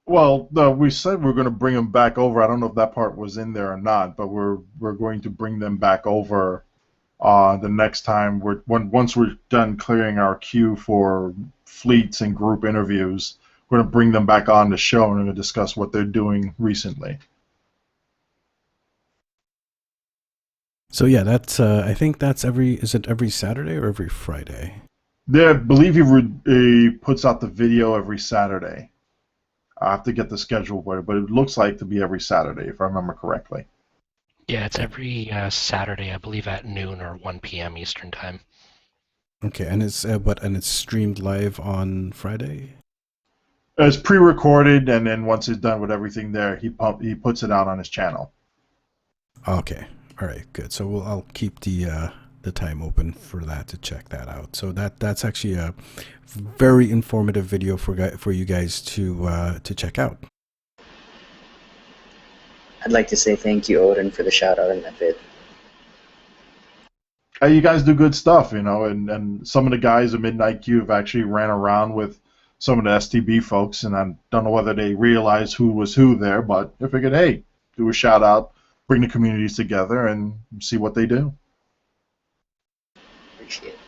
Well, we said we're going to bring them back over. I don't know if that part was in there or not, but we're going to bring them back over the next time. Once we're done clearing our queue for fleets and group interviews, we're going to bring them back on the show, and we're going to discuss what they're doing recently. So yeah, that's I think that's is it every Saturday or every Friday? I believe he puts out the video every Saturday. I have to get the schedule for it, but it looks like to be every Saturday, if I remember correctly. Yeah, it's every Saturday, I believe, at noon or 1 p.m. Eastern time. Okay, and it's streamed live on Friday? It's pre-recorded, and then once it's done with everything there, he puts it out on his channel. Okay. All right, good. So I'll keep the time open for that to check that out. So that's actually a very informative video for you guys to check out. I'd like to say thank you, Odin, for the shout out in that vid. Hey, you guys do good stuff, and some of the guys at Midnight Q have actually ran around with some of the STB folks, and I don't know whether they realize who was who there, but I figured, hey, do a shout out, bring the communities together, and see what they do. Appreciate it.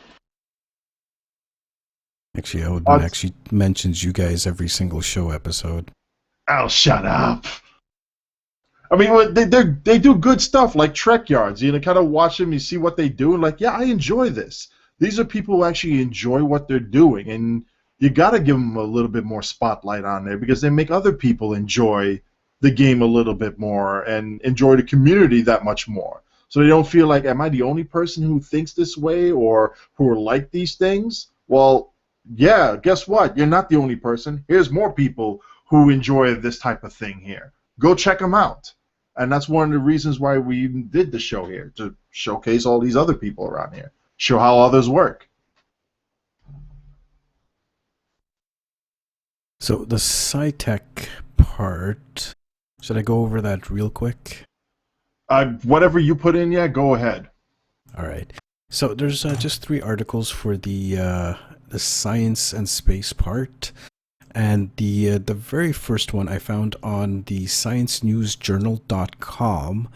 Actually, Odin actually mentions you guys every single show episode. Oh, shut up. I mean, they do good stuff like Trek Yards. Kind of watch them, you see what they do, and like, yeah, I enjoy this. These are people who actually enjoy what they're doing, and you got to give them a little bit more spotlight on there because they make other people enjoy the game a little bit more and enjoy the community that much more. So they don't feel like, am I the only person who thinks this way or who are like these things? Well, yeah, guess what? You're not the only person. Here's more people who enjoy this type of thing here. Go check them out. And that's one of the reasons why we even did the show here, to showcase all these other people around here, show how others work. So the SciTech part, should I go over that real quick? Whatever you put in, yeah, go ahead. All right. So there's just 3 articles for the science and space part. And the very first one I found on the sciencenewsjournal.com.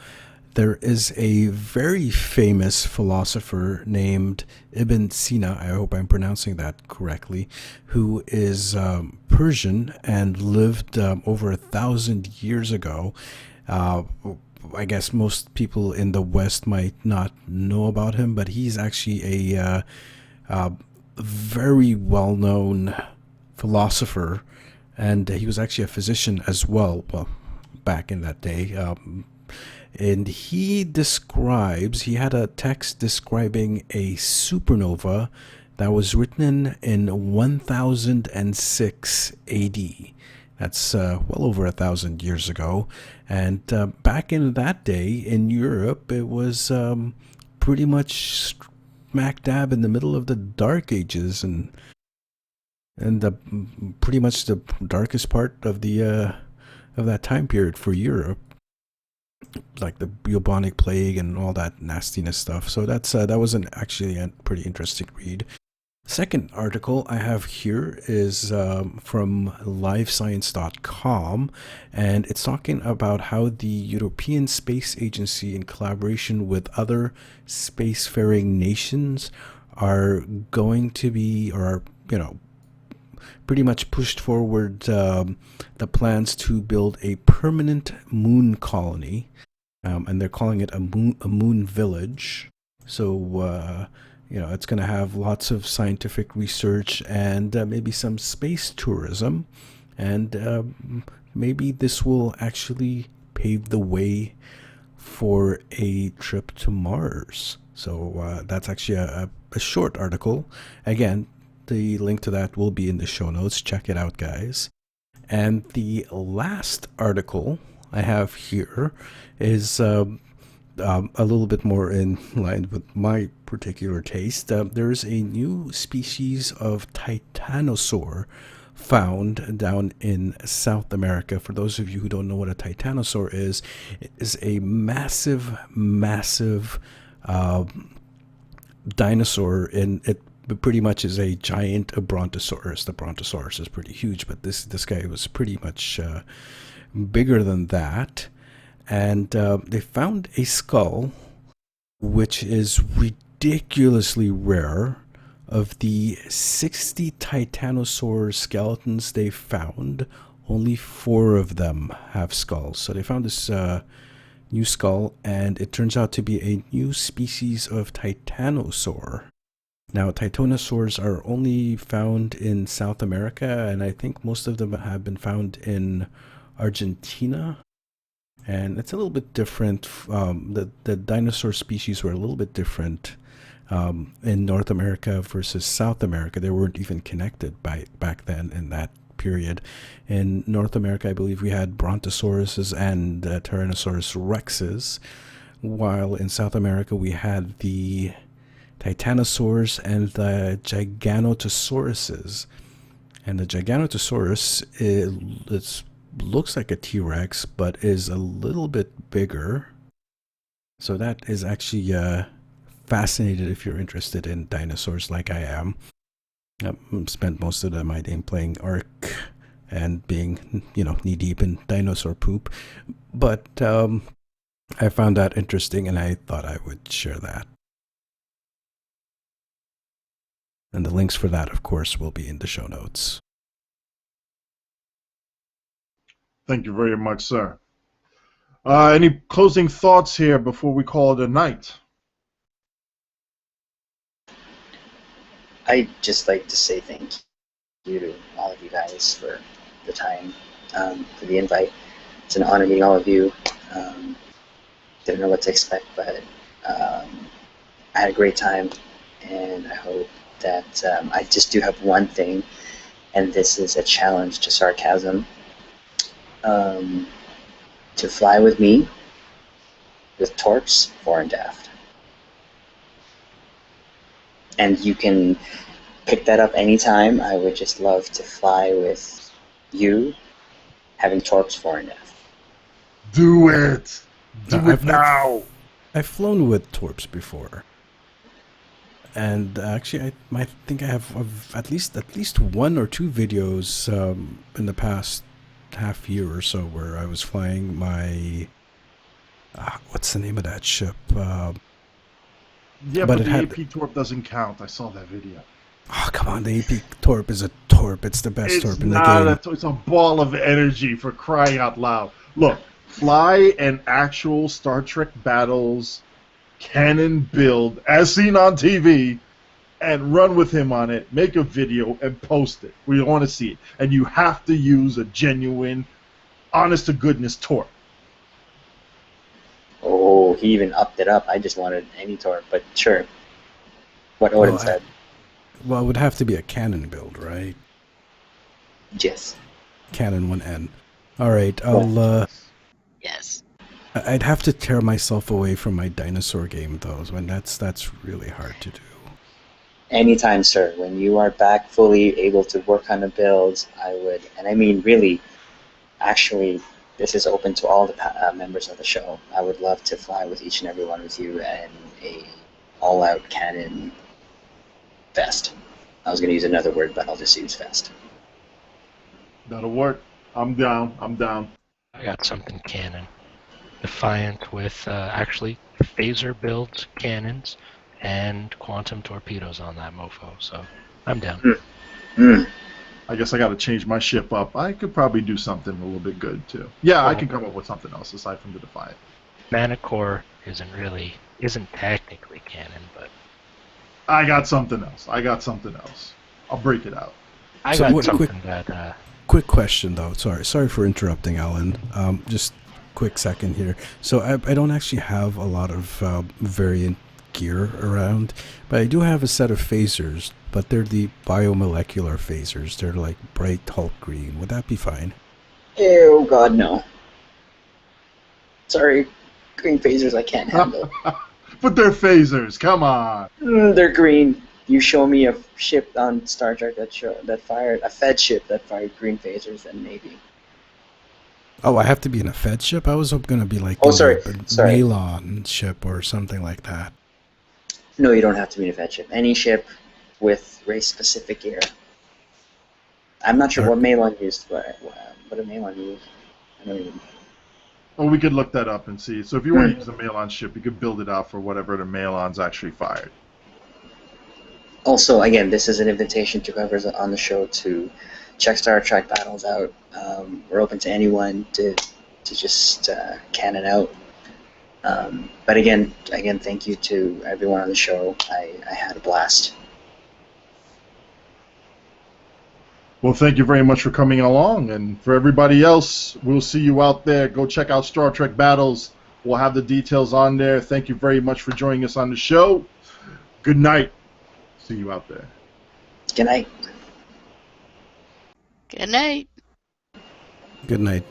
There is a very famous philosopher named Ibn Sina, I hope I'm pronouncing that correctly, who is Persian and lived over 1,000 years ago. I guess most people in the West might not know about him, but he's actually a very well-known philosopher, and he was actually a physician as well back in that day. And he had a text describing a supernova that was written in 1006 AD. That's well over 1,000 years ago. And back in that day in Europe, it was pretty much smack dab in the middle of the Dark Ages, and pretty much the darkest part of that time period for Europe, like the bubonic plague and all that nastiness stuff. So that was actually a pretty interesting read. Second article I have here is from livescience.com, and it's talking about how the European Space Agency, in collaboration with other spacefaring nations, are going to be, or pretty much pushed forward the plans to build a permanent moon colony, and they're calling it a moon village. So it's going to have lots of scientific research and maybe some space tourism, and maybe this will actually pave the way for a trip to Mars. So that's actually a short article. Again, the link to that will be in the show notes. Check it out, guys. And the last article I have here is a little bit more in line with my particular taste. There's a new species of titanosaur found down in South America. For those of you who don't know what a titanosaur is, it is a massive dinosaur, and it pretty much is a giant brontosaurus. The brontosaurus is pretty huge, but this guy was pretty much bigger than that. And they found a skull, which is ridiculously rare. Of the 60 titanosaur skeletons they found, only 4 of them have skulls. So they found this new skull, and it turns out to be a new species of titanosaur. Now, titanosaurs are only found in South America, and I think most of them have been found in Argentina. and it's a little bit different. The dinosaur species were a little bit different in North America versus South America. They weren't even connected back then in that period. In North America, I believe we had Brontosauruses and Tyrannosaurus rexes, while in South America we had the Titanosaurs and the Gigantosauruses. And the Giganotosaurus looks like a T-Rex, but is a little bit bigger. So that is actually fascinated if you're interested in dinosaurs like I am. I've spent most of my day playing Ark and being, knee-deep in dinosaur poop. But I found that interesting, and I thought I would share that. And the links for that, of course, will be in the show notes. Thank you very much, sir. Any closing thoughts here before we call it a night? I'd just like to say thank you to all of you guys for the time, for the invite. It's an honor meeting all of you. Didn't know what to expect, but I had a great time, and I hope that I just do have one thing, and this is a challenge to Sarcasm, to fly with me with torps fore and aft. And you can pick that up anytime. I would just love to fly with you, having torps fore and aft. Do it! Do it now! I've flown with torps before. And actually, I think I have at least one or two videos in the past half year or so where I was flying my what's the name of that ship? Yeah, but the AP torp doesn't count. I saw that video. Oh, come on, the AP torp is a torp. It's the best torp in the game. It's a ball of energy, for crying out loud. Look, fly an actual Star Trek Battles cannon build, as seen on TV, and run with him on it, make a video, and post it. We want to see it. And you have to use a genuine, honest-to-goodness torp. Oh, he even upped it up. I just wanted any torp, but sure. What Odin said. Well, it would have to be a cannon build, right? Yes. Cannon 1N. All right, I'll... Yes. I'd have to tear myself away from my dinosaur game, though, when that's really hard to do. Anytime, sir. When you are back fully able to work on the builds, I would, and I mean really, actually, this is open to all the members of the show. I would love to fly with each and every one of you in a all-out cannon fest. I was going to use another word, but I'll just use fest. That'll work. I'm down. I'm down. I got something cannon. Defiant with actually phaser build cannons and quantum torpedoes on that mofo, so I'm down. I guess I got to change my ship up. I could probably do something a little bit good too. Yeah, I can come up with something else aside from the Defiant. Manicore isn't technically cannon, but I got something else. I'll break it out. I got something that. Quick question though. Sorry for interrupting, Alan. Just quick second here. So I don't actually have a lot of variant gear around, but I do have a set of phasers, but they're the biomolecular phasers. They're like bright Hulk green. Would that be fine? Oh God, no. Sorry, green phasers I can't handle. But they're phasers, come on. They're green. You show me a ship on Star Trek that fired, a Fed ship that fired green phasers, then maybe. Oh, I have to be in a Fed ship? I was going to be like sorry. Malon ship or something like that. No, you don't have to be in a Fed ship. Any ship with race-specific gear. I'm not sure what Malon used. What did Malon use? I don't even... Well, we could look that up and see. So if you want to use a Malon ship, you could build it out for whatever the Malon's actually fired. Also, again, this is an invitation to whoever's on the show to check Star Trek Battles out. We're open to anyone to just cannon out. But again, thank you to everyone on the show. I had a blast. Well, thank you very much for coming along. And for everybody else, we'll see you out there. Go check out Star Trek Battles. We'll have the details on there. Thank you very much for joining us on the show. Good night. See you out there. Good night. Good night. Good night.